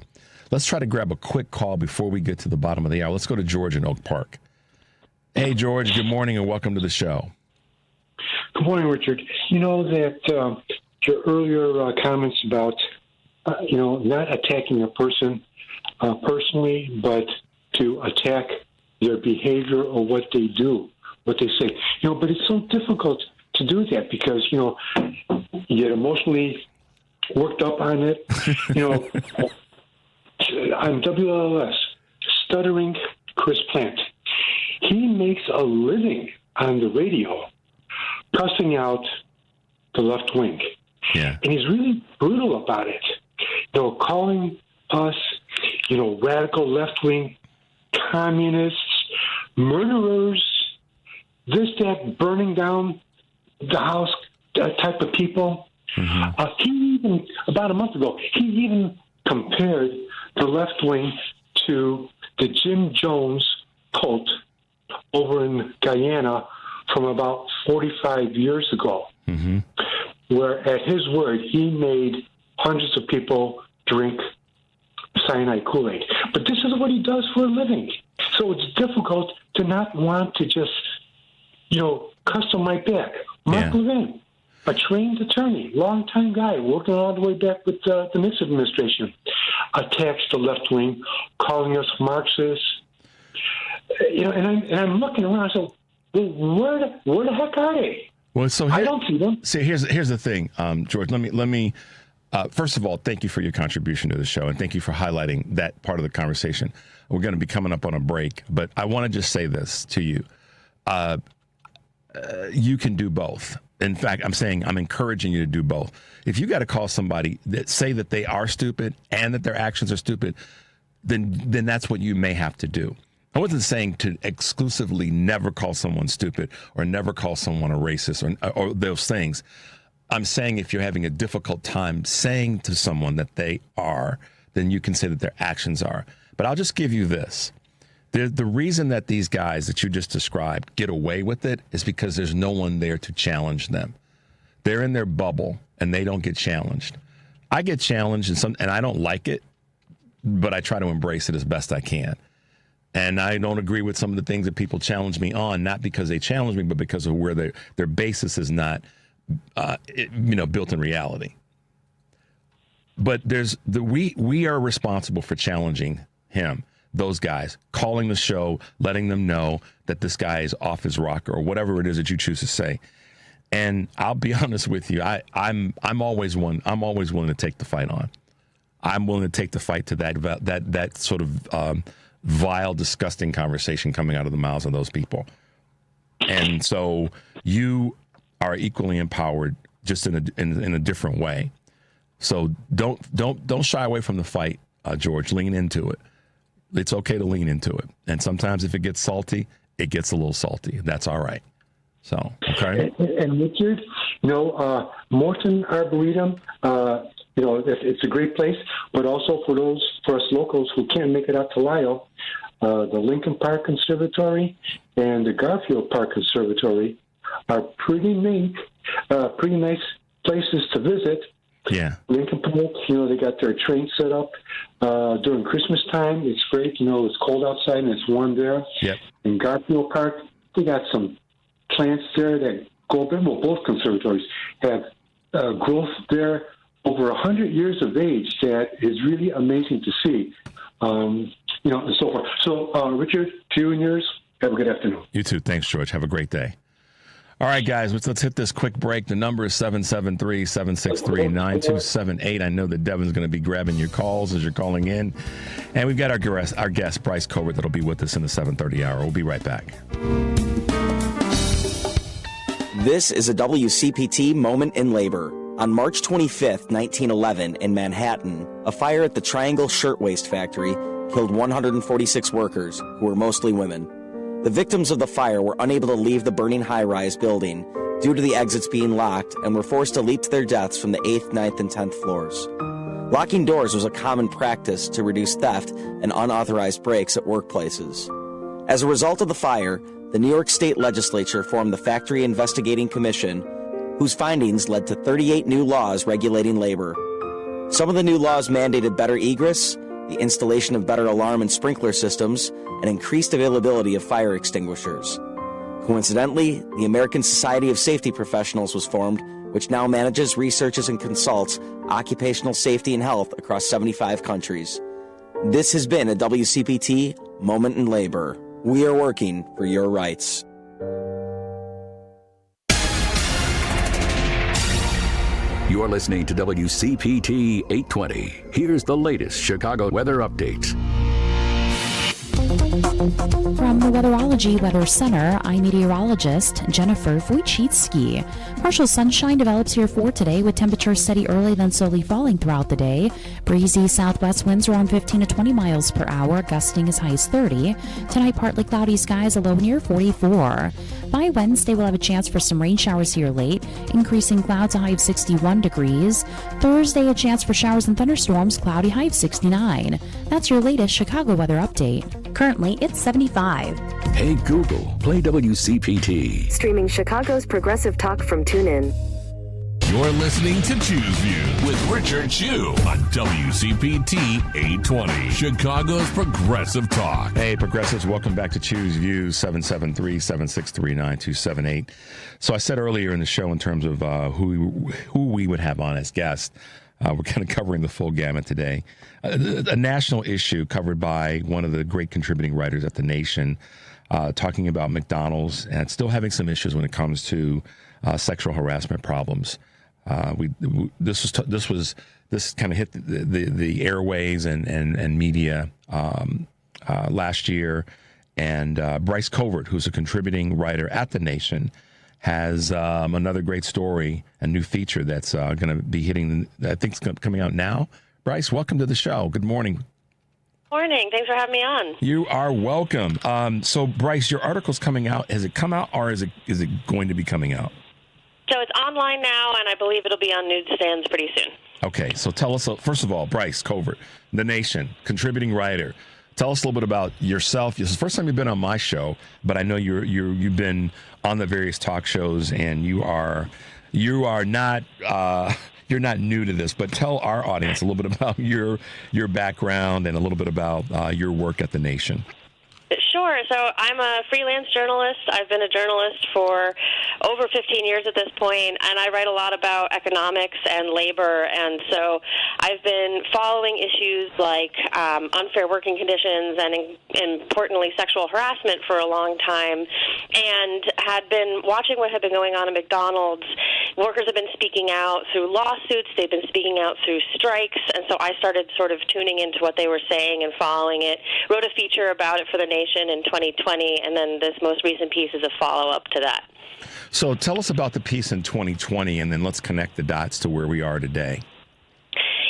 Speaker 10: Let's try to grab a quick call before we get to the bottom of the hour. Let's go to George in Oak Park. Hey, George, good morning and welcome to the show.
Speaker 15: Good morning, Richard. You know that your earlier comments about, not attacking a person personally, but to attack their behavior or what they do, what they say. But it's so difficult to do that because, you get emotionally worked up on it. On WLS, stuttering Chris Plant. He makes a living on the radio cussing out the left wing.
Speaker 10: Yeah.
Speaker 15: And he's really brutal about it. Calling us, radical left wing communists, murderers, this, that, burning down the house type of people. Mm-hmm. He even, about a month ago, he even compared the left wing to the Jim Jones cult over in Guyana from about 45 years ago, mm-hmm. where at his word, he made hundreds of people drink cyanide Kool-Aid. But this is what he does for a living. So it's difficult to not want to just, cuss on my back. Mark Levin, a trained attorney, longtime guy, working all the way back with the Nixon administration, attacks the left wing, calling us Marxists. And I'm looking around. So, where the heck are they?
Speaker 10: Well, so
Speaker 15: I don't see them.
Speaker 10: See, here's the thing, George. Let me. First of all, thank you for your contribution to the show, and thank you for highlighting that part of the conversation. We're going to be coming up on a break, but I want to just say this to you. You can do both. In fact, I'm encouraging you to do both. If you got to call somebody that say that they are stupid and that their actions are stupid, then that's what you may have to do. I wasn't saying to exclusively never call someone stupid or never call someone a racist or those things. I'm saying if you're having a difficult time saying to someone that they are, then you can say that their actions are. But I'll just give you this. The reason that these guys that you just described get away with it is because there's no one there to challenge them. They're in their bubble and they don't get challenged. I get challenged and I don't like it, but I try to embrace it as best I can. And I don't agree with some of the things that people challenge me on, not because they challenge me, but because of where their basis is not, built in reality. But we are responsible for challenging him, those guys, calling the show, letting them know that this guy is off his rocker or whatever it is that you choose to say. And I'll be honest with you, I'm always willing to take the fight on. I'm willing to take the fight to that sort of vile, disgusting conversation coming out of the mouths of those people. And so you are equally empowered, just in a different way. So don't shy away from the fight, George. Lean into it. It's okay to lean into it. And sometimes if it gets salty, it gets a little salty. That's all right. So, okay.
Speaker 15: And Richard, Morton Arboretum, it's a great place, but also for us locals who can't make it out to Lyle, the Lincoln Park Conservatory and the Garfield Park Conservatory are pretty nice places to visit.
Speaker 10: Yeah.
Speaker 15: Lincoln Park, they got their train set up during Christmas time. It's great. It's cold outside and it's warm there.
Speaker 10: Yep.
Speaker 15: In Garfield Park, they got some plants there that go back. Well, both conservatories have growth there over 100 years of age that is really amazing to see, and so forth. So, Richard, to you and yours, have a good afternoon.
Speaker 10: You too. Thanks, George. Have a great day. All right, guys, let's hit this quick break. The number is 773-763-9278. I know that Devin's going to be grabbing your calls as you're calling in. And we've got our guest, Bryce Covert, that'll be with us in the 7:30 hour. We'll be right back.
Speaker 2: This is a WCPT moment in labor. On March 25th, 1911, in Manhattan, a fire at the Triangle Shirtwaist Factory killed 146 workers, who were mostly women. The victims of the fire were unable to leave the burning high-rise building due to the exits being locked and were forced to leap to their deaths from the 8th, 9th, and 10th floors. Locking doors was a common practice to reduce theft and unauthorized breaks at workplaces. As a result of the fire, the New York State Legislature formed the Factory Investigating Commission, whose findings led to 38 new laws regulating labor. Some of the new laws mandated better egress, the installation of better alarm and sprinkler systems, and increased availability of fire extinguishers. Coincidentally, the American Society of Safety Professionals was formed, which now manages, researches, and consults occupational safety and health across 75 countries. This has been a WCPT Moment in Labor. We are working for your rights.
Speaker 5: You're listening to WCPT 820. Here's the latest Chicago weather update.
Speaker 6: From the Weatherology Weather Center, I'm meteorologist Jennifer Wojcicki. Partial sunshine develops here for today with temperatures steady early then slowly falling throughout the day. Breezy southwest winds around 15 to 20 miles per hour, gusting as high as 30. Tonight, partly cloudy skies, a low near 44. By Wednesday, we'll have a chance for some rain showers here late, increasing clouds, a high of 61 degrees. Thursday, a chance for showers and thunderstorms, cloudy, high of 69. That's your latest Chicago weather update. Currently, it's 75.
Speaker 5: Hey Google, play WCPT.
Speaker 23: Streaming Chicago's progressive talk from TuneIn.
Speaker 8: You're listening to Choose View with Richard Chu on WCPT 820, Chicago's Progressive Talk.
Speaker 10: Hey, Progressives, welcome back to Choose View, 773-763-9278. So I said earlier in the show in terms of who we would have on as guests. We're kind of covering the full gamut today. A national issue covered by one of the great contributing writers at The Nation, talking about McDonald's and still having some issues when it comes to sexual harassment problems. This kind of hit the airways and media last year, and Bryce Covert, who's a contributing writer at The Nation, has another great story, a new feature that's going to be hitting, I think it's coming out now. Bryce, welcome to the show. Good morning.
Speaker 16: Morning. Thanks for having me on.
Speaker 10: You are welcome. So, Bryce, your article's coming out. Has it come out, or is it going to be coming out?
Speaker 16: So it's online now, and I believe it'll be on newsstands pretty soon.
Speaker 10: Okay, so tell us, first of all, Bryce Covert, The Nation, contributing writer. Tell us a little bit about yourself. This is the first time you've been on my show, but I know you've been on the various talk shows, and you are not you're not new to this, but tell our audience a little bit about your background and a little bit about your work at The Nation.
Speaker 16: Sure. So I'm a freelance journalist. I've been a journalist for over 15 years at this point, and I write a lot about economics and labor. And so I've been following issues like unfair working conditions and importantly, sexual harassment for a long time, and had been watching what had been going on at McDonald's. Workers have been speaking out through lawsuits. They've been speaking out through strikes. And so I started sort of tuning into what they were saying and following it. Wrote a feature about it for The Nation in 2020, and then this most recent piece is a follow-up to that.
Speaker 10: So tell us about the piece in 2020, and then let's connect the dots to where we are today.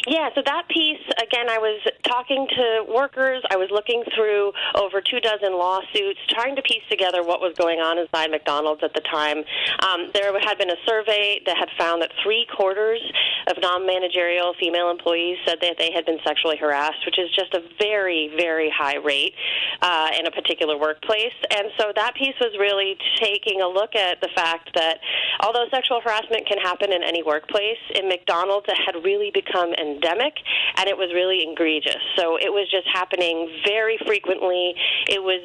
Speaker 16: Yeah, so that piece, again, I was talking to workers. I was looking through over 24 lawsuits, trying to piece together what was going on inside McDonald's at the time. There had been a survey that had found that 3/4 of non-managerial female employees said that they had been sexually harassed, which is just a very, very high rate in a particular workplace. And so that piece was really taking a look at the fact that although sexual harassment can happen in any workplace, in McDonald's it had really become endemic, and it was really egregious. So it was just happening very frequently. It was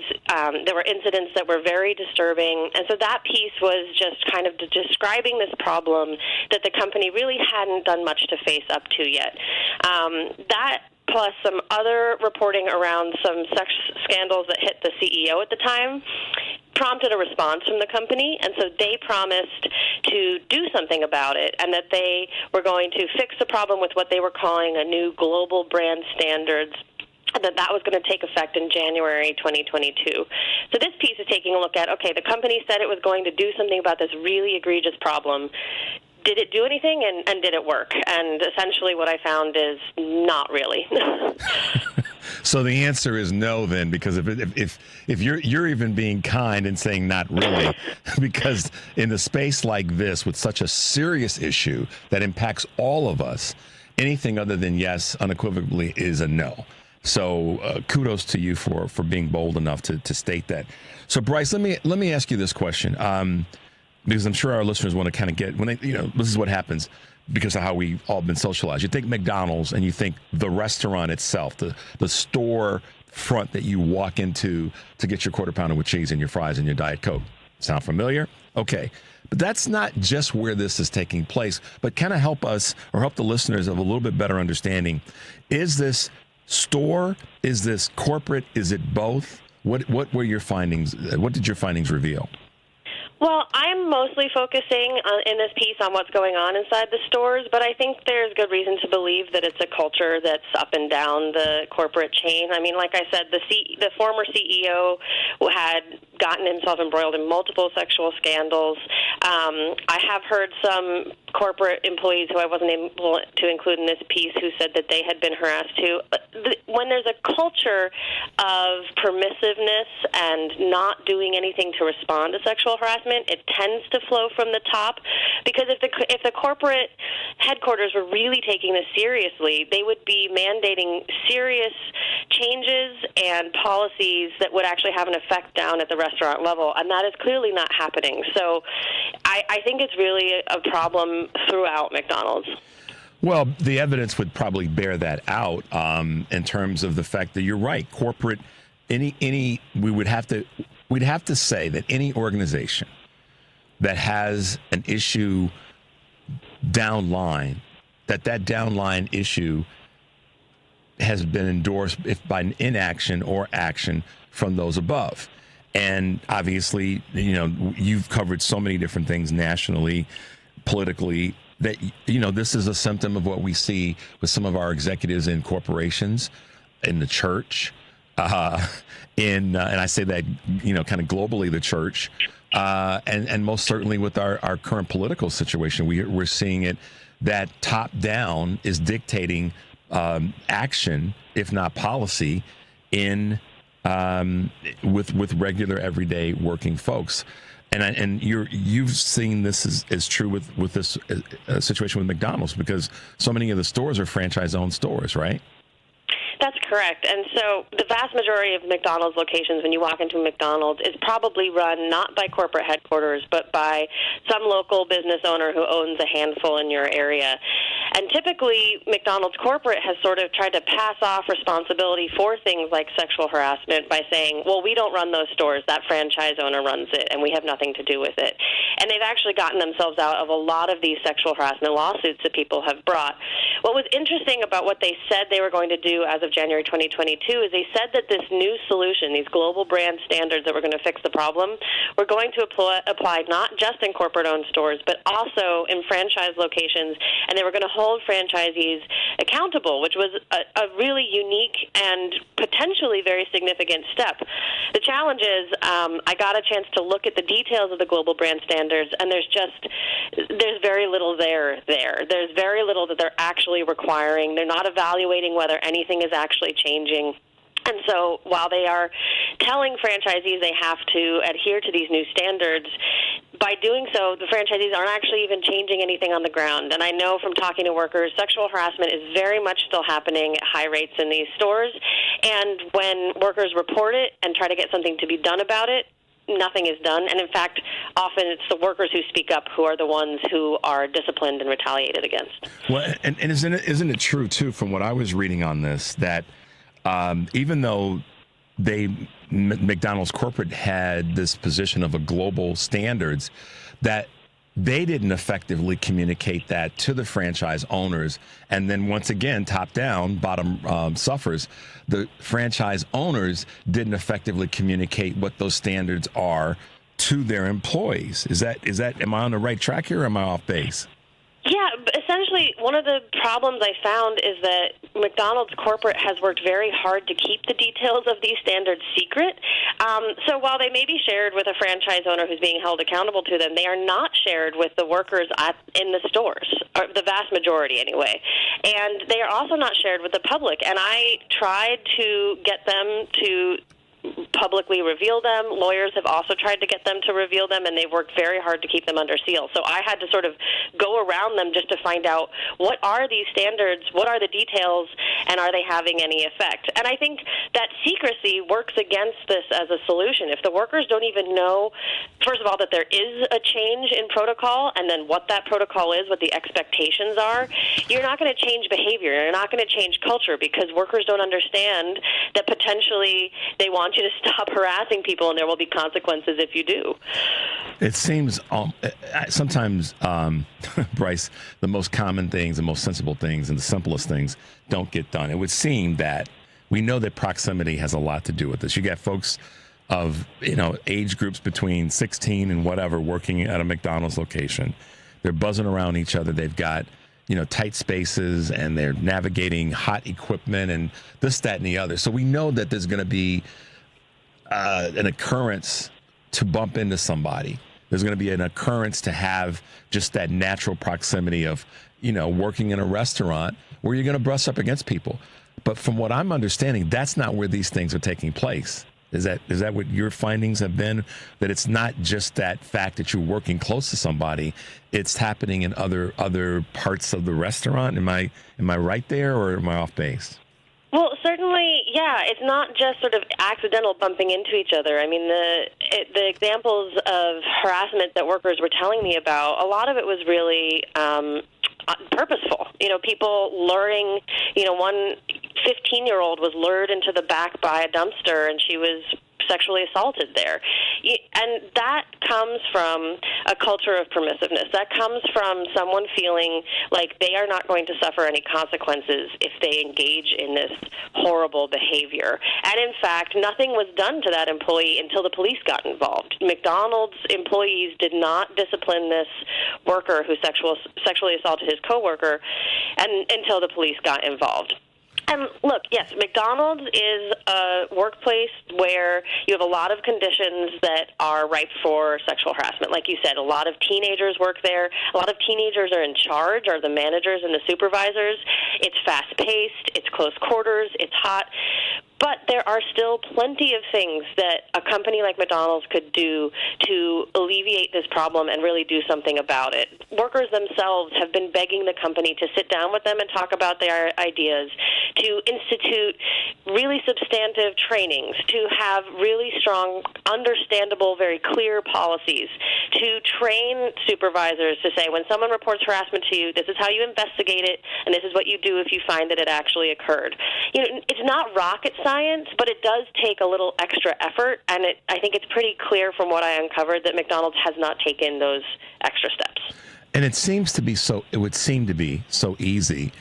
Speaker 16: there were incidents that were very disturbing, and so that piece was just kind of describing this problem that the company really hadn't done much to face up to yet. That plus some other reporting around some sex scandals that hit the CEO at the time prompted a response from the company, and so they promised to do something about it, and that they were going to fix the problem with what they were calling a new global brand standards, and that was going to take effect in January 2022. So this piece is taking a look at, okay, the company said it was going to do something about this really egregious problem. Did it do anything, and did it work? And essentially what I found is not really.
Speaker 10: So the answer is no, then, because if you're even being kind and saying not really, because in a space like this with such a serious issue that impacts all of us, anything other than yes unequivocally is a no. So kudos to you for being bold enough to state that. So Bryce, let me ask you this question, because I'm sure our listeners want to kind of get when this is what happens. Because of how we've all been socialized. You think McDonald's and you think the restaurant itself, the store front that you walk into to get your quarter pounder with cheese and your fries and your Diet Coke. Sound familiar? Okay. But that's not just where this is taking place, but kind of help us or help the listeners have a little bit better understanding. Is this store? Is this corporate? Is it both? What were your findings? What did your findings reveal?
Speaker 16: Well, I'm mostly focusing in this piece on what's going on inside the stores, but I think there's good reason to believe that it's a culture that's up and down the corporate chain. I mean, like I said, the former CEO had gotten himself embroiled in multiple sexual scandals. I have heard some corporate employees who I wasn't able to include in this piece who said that they had been harassed too. When there's a culture of permissiveness and not doing anything to respond to sexual harassment, it tends to flow from the top. Because if the corporate headquarters were really taking this seriously, they would be mandating serious changes and policies that would actually have an effect down at the restaurant level, and that is clearly not happening. So I think it's really a problem throughout McDonald's.
Speaker 10: Well, the evidence would probably bear that out in terms of the fact that you're right. Corporate, we'd have to say that any organization that has an issue downline, that downline issue has been endorsed by inaction or action from those above. And obviously, you've covered so many different things nationally, politically, that, this is a symptom of what we see with some of our executives in corporations, in the church, and I say that, kind of globally, the church, and most certainly with our current political situation. We're seeing it that top down is dictating action, if not policy, in with regular everyday working folks. And you've seen this is true with this situation with McDonald's, because so many of the stores are franchise-owned stores, right?
Speaker 16: That's correct. And so the vast majority of McDonald's locations, when you walk into a McDonald's, is probably run not by corporate headquarters, but by some local business owner who owns a handful in your area. And typically, McDonald's corporate has sort of tried to pass off responsibility for things like sexual harassment by saying, well, we don't run those stores. That franchise owner runs it, and we have nothing to do with it. And they've actually gotten themselves out of a lot of these sexual harassment lawsuits that people have brought. What was interesting about what they said they were going to do as of January 2022 is they said that this new solution, these global brand standards that were going to fix the problem, were going to apply not just in corporate-owned stores, but also in franchise locations, and they were going to hold franchisees accountable, which was a really unique and potentially very significant step. The challenge is I got a chance to look at the details of the global brand standards, and there's very little there. There's very little that they're actually requiring. They're not evaluating whether anything is actually changing. And so while they are telling franchisees they have to adhere to these new standards, by doing so, the franchisees aren't actually even changing anything on the ground. And I know from talking to workers, sexual harassment is very much still happening at high rates in these stores. And when workers report it and try to get something to be done about it, nothing is done. And in fact, often it's the workers who speak up who are the ones who are disciplined and retaliated against.
Speaker 10: Well, and isn't it true, too, from what I was reading on this, that even though McDonald's corporate had this position of a global standards, that they didn't effectively communicate that to the franchise owners. And then once again, top down, bottom suffers. The franchise owners didn't effectively communicate what those standards are to their employees. Is that am I on the right track here or am I off base?
Speaker 16: Yeah, essentially, one of the problems I found is that McDonald's corporate has worked very hard to keep the details of these standards secret. So while they may be shared with a franchise owner who's being held accountable to them, they are not shared with the workers in the stores, or the vast majority anyway. And they are also not shared with the public. And I tried to get them to publicly reveal them. Lawyers have also tried to get them to reveal them, and they've worked very hard to keep them under seal. So I had to sort of go around them just to find out what are these standards, what are the details, and are they having any effect? And I think that secrecy works against this as a solution. If the workers don't even know, first of all, that there is a change in protocol, and then what that protocol is, what the expectations are, you're not going to change behavior. You're not going to change culture because workers don't understand that potentially they want you to stop harassing people, and there will be consequences if you do.
Speaker 10: It seems sometimes, Bryce, the most common things, the most sensible things, and the simplest things don't get done. It would seem that we know that proximity has a lot to do with this. You got folks of age groups between 16 and whatever working at a McDonald's location. They're buzzing around each other. They've got tight spaces, and they're navigating hot equipment and this, that, and the other. So we know that there's going to be an occurrence to bump into somebody. There's going to be an occurrence to have just that natural proximity of, working in a restaurant where you're going to brush up against people. But from what I'm understanding, that's not where these things are taking place. Is that what your findings have been? That it's not just that fact that you're working close to somebody, it's happening in other parts of the restaurant. Am I right there, or am I off base?
Speaker 16: Well, certainly, yeah. It's not just sort of accidental bumping into each other. I mean, the examples of harassment that workers were telling me about, a lot of it was really purposeful. People luring, one 15-year-old was lured into the back by a dumpster, and she was sexually assaulted there. And that comes from a culture of permissiveness. That comes from someone feeling like they are not going to suffer any consequences if they engage in this horrible behavior. And in fact, nothing was done to that employee until the police got involved. McDonald's employees did not discipline this worker who sexually assaulted his coworker until the police got involved. And look, yes, McDonald's is a workplace where you have a lot of conditions that are ripe for sexual harassment. Like you said, a lot of teenagers work there. A lot of teenagers are in charge, are the managers and the supervisors. It's fast-paced. It's close quarters. It's hot. But there are still plenty of things that a company like McDonald's could do to alleviate this problem and really do something about it. Workers themselves have been begging the company to sit down with them and talk about their ideas, to institute really substantive trainings, to have really strong, understandable, very clear policies, to train supervisors to say when someone reports harassment to you, this is how you investigate it, and this is what you do if you find that it actually occurred. You know, it's not rocket science, but it does take a little extra effort, and I think it's pretty clear from what I uncovered that McDonald's has not taken those extra steps.
Speaker 10: And it would seem to be so easy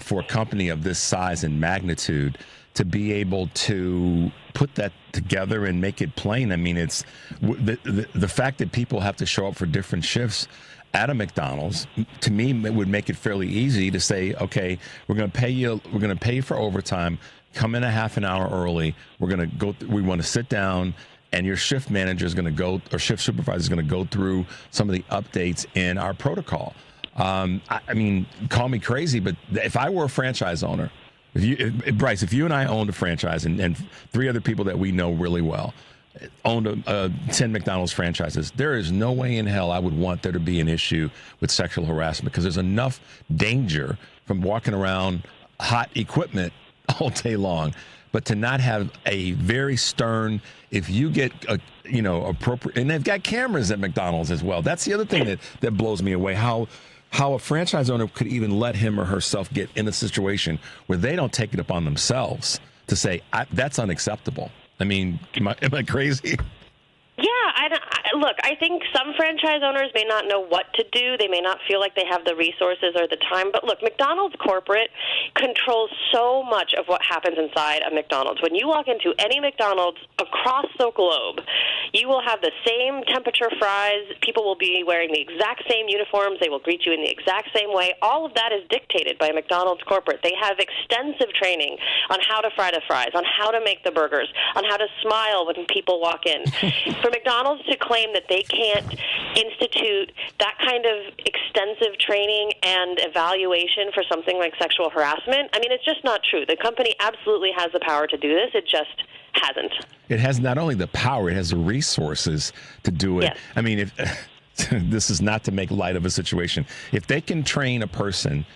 Speaker 10: for a company of this size and magnitude to be able to put that together and make it plain. I mean, it's the fact that people have to show up for different shifts at a McDonald's, to me, it would make it fairly easy to say, okay, we're going to pay you for overtime. Come in a half an hour early. We're going to go. We want to sit down, and your shift manager is going to go, or shift supervisor is going to go through some of the updates in our protocol. I mean, call me crazy, but if I were a franchise owner, Bryce, if you and I owned a franchise, and three other people that we know really well owned 10 McDonald's franchises, there is no way in hell I would want there to be an issue with sexual harassment, because there's enough danger from walking around hot equipment all day long. But to not have a very stern, if you get appropriate, and they've got cameras at McDonald's as well. That's the other thing that blows me away, how a franchise owner could even let him or herself get in a situation where they don't take it upon themselves to say, that's unacceptable. I mean, am I crazy?
Speaker 16: Yeah, look, I think some franchise owners may not know what to do. They may not feel like they have the resources or the time. But look, McDonald's corporate controls so much of what happens inside a McDonald's. When you walk into any McDonald's across the globe, you will have the same temperature fries. People will be wearing the exact same uniforms. They will greet you in the exact same way. All of that is dictated by McDonald's corporate. They have extensive training on how to fry the fries, on how to make the burgers, on how to smile when people walk in. For McDonald's to claim that they can't institute that kind of extensive training and evaluation for something like sexual harassment, I mean, it's just not true. The company absolutely has the power to do this. It just hasn't.
Speaker 10: It has not only the power, it has the resources to do it. Yes. I mean, if this is not to make light of a situation. If they can train a person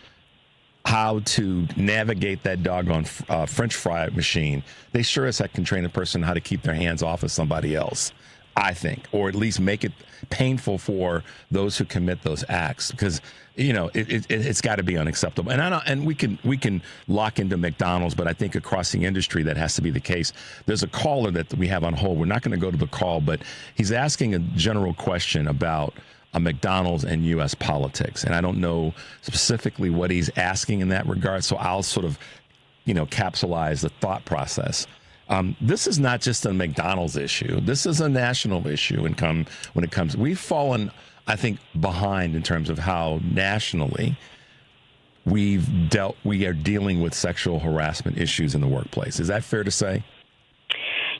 Speaker 10: how to navigate that doggone French fry machine, they sure as heck can train a person how to keep their hands off of somebody else, I think, or at least make it painful for those who commit those acts, because it's got to be unacceptable. And we can lock into McDonald's, but I think across the industry that has to be the case. There's a caller that we have on hold. We're not going to go to the call, but he's asking a general question about McDonald's and U.S. politics, and I don't know specifically what he's asking in that regard. So I'll sort of capsulize the thought process. This is not just a McDonald's issue. This is a national issue. When it comes, we've fallen, I think, behind in terms of how nationally we are dealing with sexual harassment issues in the workplace. Is that fair to say?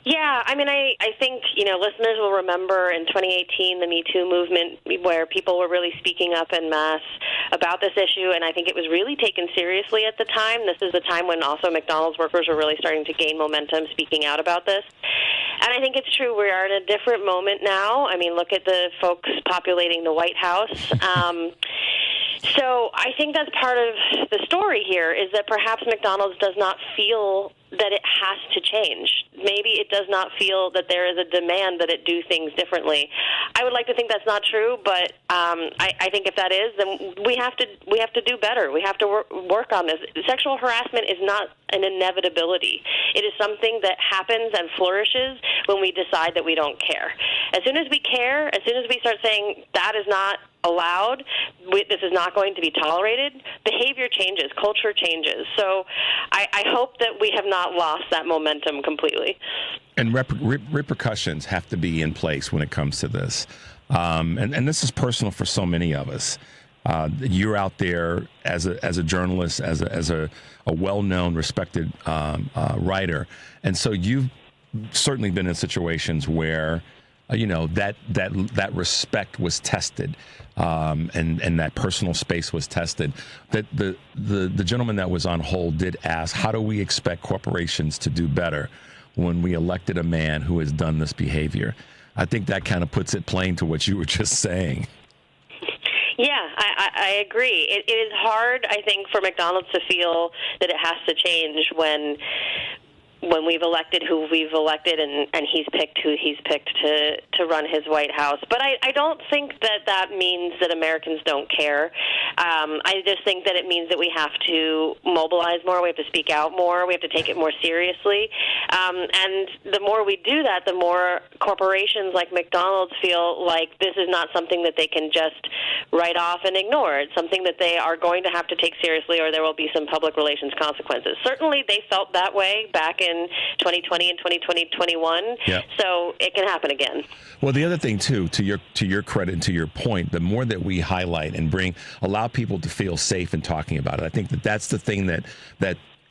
Speaker 16: Yeah, I mean, I think, listeners will remember in 2018 the Me Too movement, where people were really speaking up en masse about this issue, and I think it was really taken seriously at the time. This is the time when also McDonald's workers were really starting to gain momentum speaking out about this. And I think it's true. We are in a different moment now. I mean, look at the folks populating the White House. So I think that's part of the story here, is that perhaps McDonald's does not feel that it has to change. Maybe it does not feel that there is a demand that it do things differently. I would like to think that's not true, but I think if that is, then we have to do better. We have to work on this. Sexual harassment is not an inevitability. It is something that happens and flourishes when we decide that we don't care. As soon as we care, as soon as we start saying that is not allowed, this is not going to be tolerated, behavior changes, culture changes. So I hope that we have not lost that momentum completely.
Speaker 10: And repercussions have to be in place when it comes to this. And this is personal for so many of us. You're out there as a journalist, as a well-known, respected writer. And so you've certainly been in situations where that respect was tested, and that personal space was tested. That the gentleman that was on hold did ask, how do we expect corporations to do better when we elected a man who has done this behavior? I think that kind of puts it plain to what you were just saying.
Speaker 16: Yeah, I agree. It is hard, I think, for McDonald's to feel that it has to change when we've elected who we've elected and he's picked who he's picked to run his White House. But I don't think that means that Americans don't care. I just think that it means that we have to mobilize more. We have to speak out more. We have to take it more seriously. And the more we do that, the more corporations like McDonald's feel like this is not something that they can just write off and ignore. It's something that they are going to have to take seriously, or there will be some public relations consequences. Certainly they felt that way back in 2020 and 2021,
Speaker 10: yeah.
Speaker 16: So it can happen again.
Speaker 10: Well, the other thing, too, to your credit and to your point, the more that we highlight and allow people to feel safe in talking about it, I think that's the thing that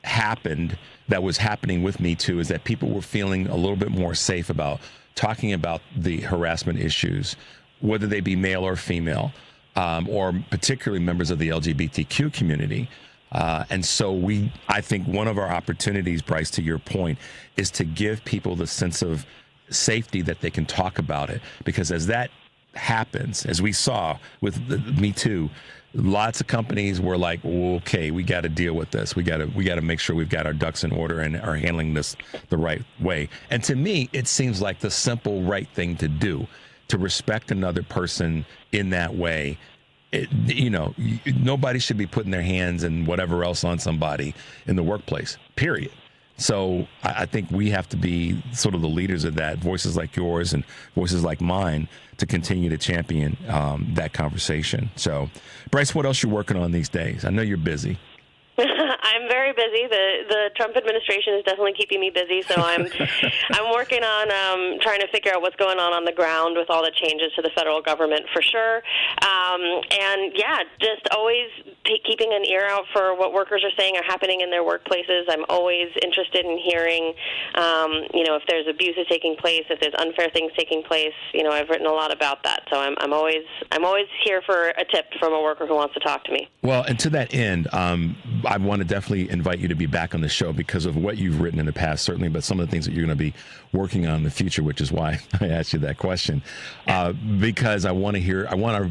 Speaker 10: happened, that was happening with Me Too, is that people were feeling a little bit more safe about talking about the harassment issues, whether they be male or female, or particularly members of the LGBTQ community. And so I think one of our opportunities, Bryce, to your point, is to give people the sense of safety that they can talk about it. Because as that happens, as we saw with Me Too, lots of companies were like, okay, we got to deal with this. We got to make sure we've got our ducks in order and are handling this the right way. And to me, it seems like the simple right thing to do, to respect another person in that way. Nobody should be putting their hands and whatever else on somebody in the workplace, period. So I think we have to be sort of the leaders of that, voices like yours and voices like mine, to continue to champion that conversation. So, Bryce, what else you working on these days? I know you're busy.
Speaker 16: I'm very busy. The Trump administration is definitely keeping me busy, so I'm working on trying to figure out what's going on the ground with all the changes to the federal government, for sure. And yeah, just always keeping an ear out for what workers are saying are happening in their workplaces. I'm always interested in hearing, if there's abuses taking place, if there's unfair things taking place. I've written a lot about that, so I'm always here for a tip from a worker who wants to talk to me.
Speaker 10: Well, and to that end, I want to definitely invite you to be back on the show because of what you've written in the past, certainly, but some of the things that you're going to be working on in the future, which is why I asked you that question, because I want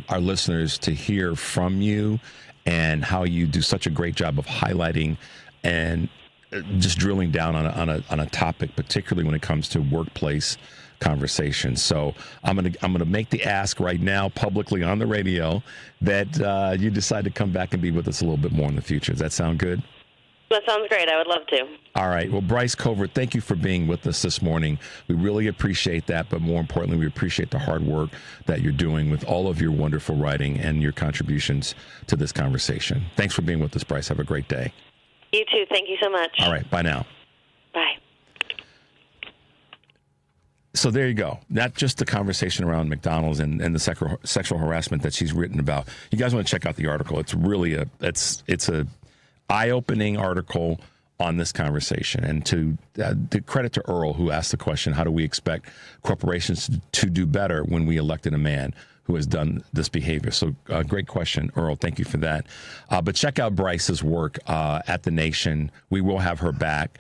Speaker 10: our listeners to hear from you and how you do such a great job of highlighting and just drilling down on a topic, particularly when it comes to workplace conversations. So I'm gonna make the ask right now publicly on the radio that you decide to come back and be with us a little bit more in the future. Does that sound good?
Speaker 16: That sounds great. I would love to.
Speaker 10: All right. Well, Bryce Covert, thank you for being with us this morning. We really appreciate that, but more importantly, we appreciate the hard work that you're doing with all of your wonderful writing and your contributions to this conversation. Thanks for being with us, Bryce. Have a great day.
Speaker 16: You too. Thank you so much.
Speaker 10: All right. Bye now.
Speaker 16: Bye.
Speaker 10: So there you go. Not just the conversation around McDonald's and the sexual harassment that she's written about. You guys want to check out the article. It's really it's a eye-opening article on this conversation. And to credit to Earl, who asked the question, how do we expect corporations to do better when we elected a man who has done this behavior? So great question, Earl. Thank you for that. But check out Bryce's work at The Nation. We will have her back.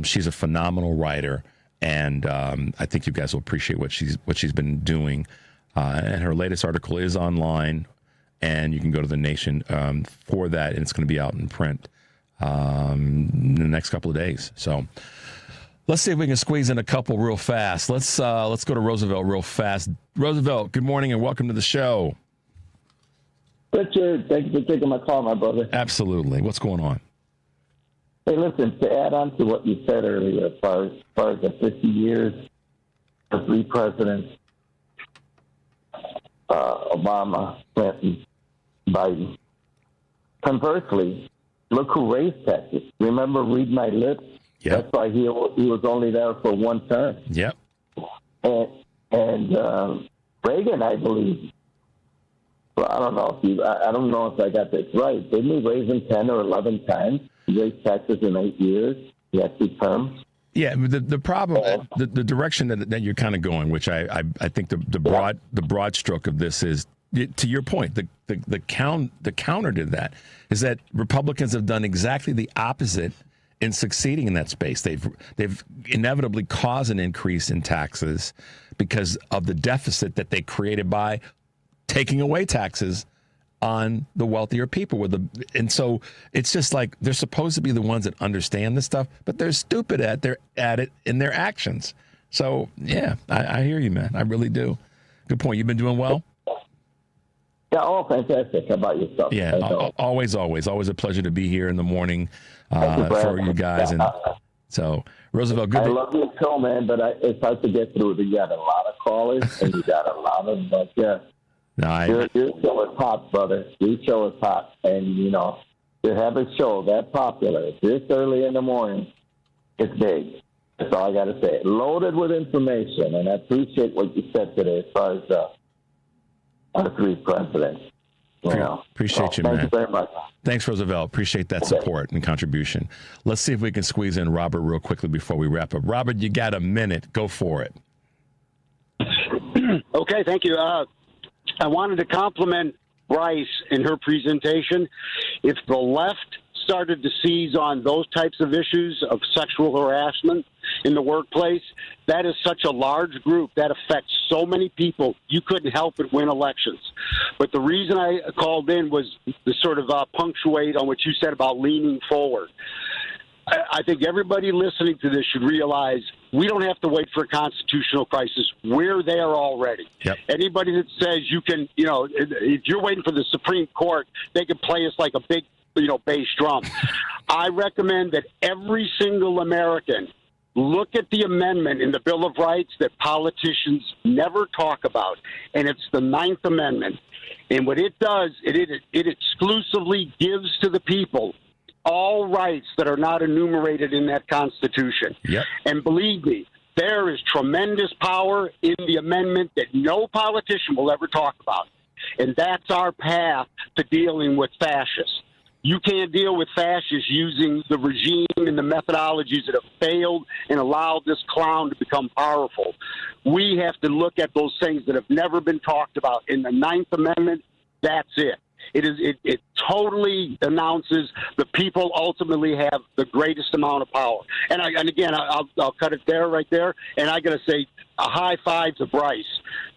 Speaker 10: She's a phenomenal writer. And I think you guys will appreciate what she's been doing. And her latest article is online, and you can go to The Nation for that, and it's going to be out in print in the next couple of days. So let's see if we can squeeze in a couple real fast. Let's go to Roosevelt real fast. Roosevelt, good morning and welcome to the show.
Speaker 17: Richard, thank you for taking my call, my brother.
Speaker 10: Absolutely. What's going on?
Speaker 17: Hey, listen, to add on to what you said earlier, as far as the 50 years, the three presidents, Obama, Clinton, Biden. Conversely, look who raised taxes. Remember Read My Lips?
Speaker 10: Yep.
Speaker 17: That's why he was only there for one term.
Speaker 10: Yep.
Speaker 17: And Reagan, I believe, well, I don't know if I got this right. Didn't he raise them 10 or 11 times? He raised taxes in 8 years. He had 2 terms.
Speaker 10: Yeah, the problem, the direction that you're kind of going, which I think the broad stroke of this is, to your point, the counter to that is that Republicans have done exactly the opposite in succeeding in that space. They've inevitably caused an increase in taxes because of the deficit that they created by taking away taxes on the wealthier people. And so it's just like they're supposed to be the ones that understand this stuff, but they're stupid at it in their actions. So, yeah, I hear you, man. I really do. Good point. You've been doing well?
Speaker 17: Yeah, fantastic. How about yourself?
Speaker 10: Yeah, always a pleasure to be here in the morning for you guys. And so, Roosevelt, good.
Speaker 17: I love your show, man, but it's hard to get through. You got a lot of callers, and you got a lot of, your show is hot, brother. Your show is hot. And, to have a show that popular this early in the morning, it's big. That's all I got to say. Loaded with information, and I appreciate what you said today as far as our three presidents.
Speaker 10: Appreciate you, man.
Speaker 17: Thank you very much.
Speaker 10: Thanks, Roosevelt. Appreciate that support and contribution. Let's see if we can squeeze in Robert real quickly before we wrap up. Robert, you got a minute. Go for it.
Speaker 1: Okay, thank you. I wanted to compliment Bryce in her presentation. If the left started to seize on those types of issues of sexual harassment in the workplace, that is such a large group that affects so many people, you couldn't help but win elections. But the reason I called in was to sort of punctuate on what you said about leaning forward. I think everybody listening to this should realize we don't have to wait for a constitutional crisis. We're there already.
Speaker 10: Yep.
Speaker 1: Anybody that says you can, if you're waiting for the Supreme Court, they can play us like a big, bass drum. I recommend that every single American look at the amendment in the Bill of Rights that politicians never talk about, and it's the 9th Amendment. And what it does, it exclusively gives to the people all rights that are not enumerated in that Constitution.
Speaker 10: Yep.
Speaker 1: And believe me, there is tremendous power in the amendment that no politician will ever talk about. And that's our path to dealing with fascists. You can't deal with fascists using the regime and the methodologies that have failed and allowed this clown to become powerful. We have to look at those things that have never been talked about. In the 9th Amendment, that's it. It totally announces the people ultimately have the greatest amount of power. And again, I'll cut it right there. And I got to say, a high five to Bryce.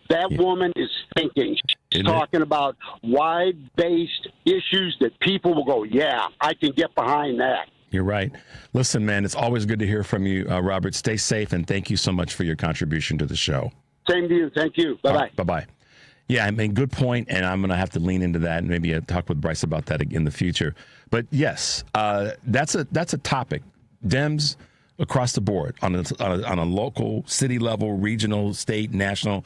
Speaker 1: That woman is thinking. She's talking about wide-based issues that people will go, yeah, I can get behind that.
Speaker 10: You're right. Listen, man, it's always good to hear from you, Robert. Stay safe, and thank you so much for your contribution to the show.
Speaker 1: Same to you. Thank you. Bye-bye.
Speaker 10: Bye-bye. Yeah, I mean, good point, and I'm going to have to lean into that and maybe talk with Bryce about that in the future. But yes, that's a topic. Dems across the board on a local, city level, regional, state, national.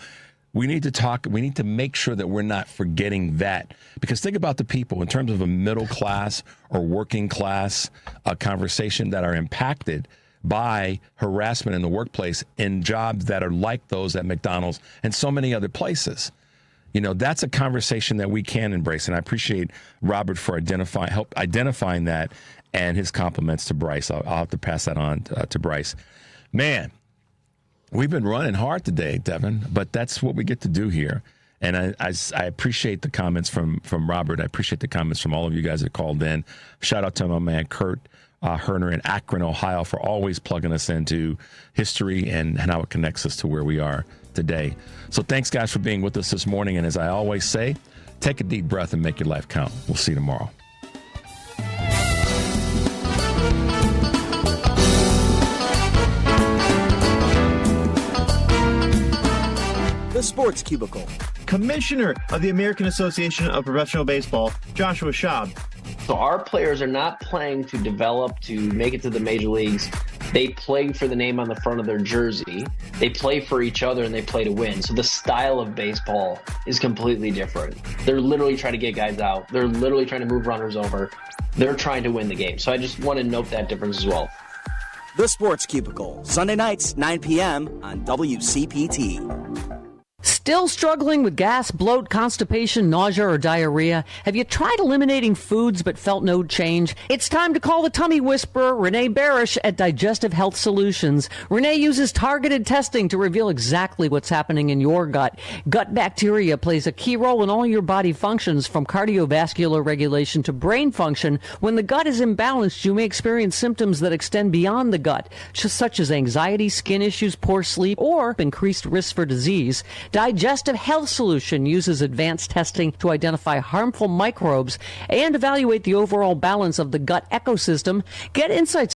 Speaker 10: We need to talk. We need to make sure that we're not forgetting that, because think about the people in terms of a middle class or working class conversation that are impacted by harassment in the workplace in jobs that are like those at McDonald's and so many other places. That's a conversation that we can embrace. And I appreciate Robert for identifying that, and his compliments to Bryce. I'll have to pass that on to Bryce. Man, we've been running hard today, Devin, but that's what we get to do here. And I appreciate the comments from Robert. I appreciate the comments from all of you guys that called in. Shout out to my man, Kurt Herner in Akron, Ohio, for always plugging us into history and how it connects us to where we are today. So thanks, guys, for being with us this morning. And as I always say, take a deep breath and make your life count. We'll see you tomorrow.
Speaker 18: The Sports Cubicle. Commissioner of the American Association of Professional Baseball, Joshua Schaub.
Speaker 19: So our players are not playing to develop to make it to the major leagues. They play for the name on the front of their jersey. They play for each other and they play to win. So the style of baseball is completely different. They're literally trying to get guys out. They're literally trying to move runners over. They're trying to win the game. So I just want to note that difference as well.
Speaker 2: The Sports Cubicle, Sunday nights, 9 p.m. on WCPT.
Speaker 3: Still struggling with gas, bloat, constipation, nausea, or diarrhea? Have you tried eliminating foods but felt no change? It's time to call the tummy whisperer, Renee Barish at Digestive Health Solutions. Renee uses targeted testing to reveal exactly what's happening in your gut. Gut bacteria plays a key role in all your body functions, from cardiovascular regulation to brain function. When the gut is imbalanced, you may experience symptoms that extend beyond the gut, such as anxiety, skin issues, poor sleep, or increased risk for disease. Digestive Health Solution uses advanced testing to identify harmful microbes and evaluate the overall balance of the gut ecosystem. Get insights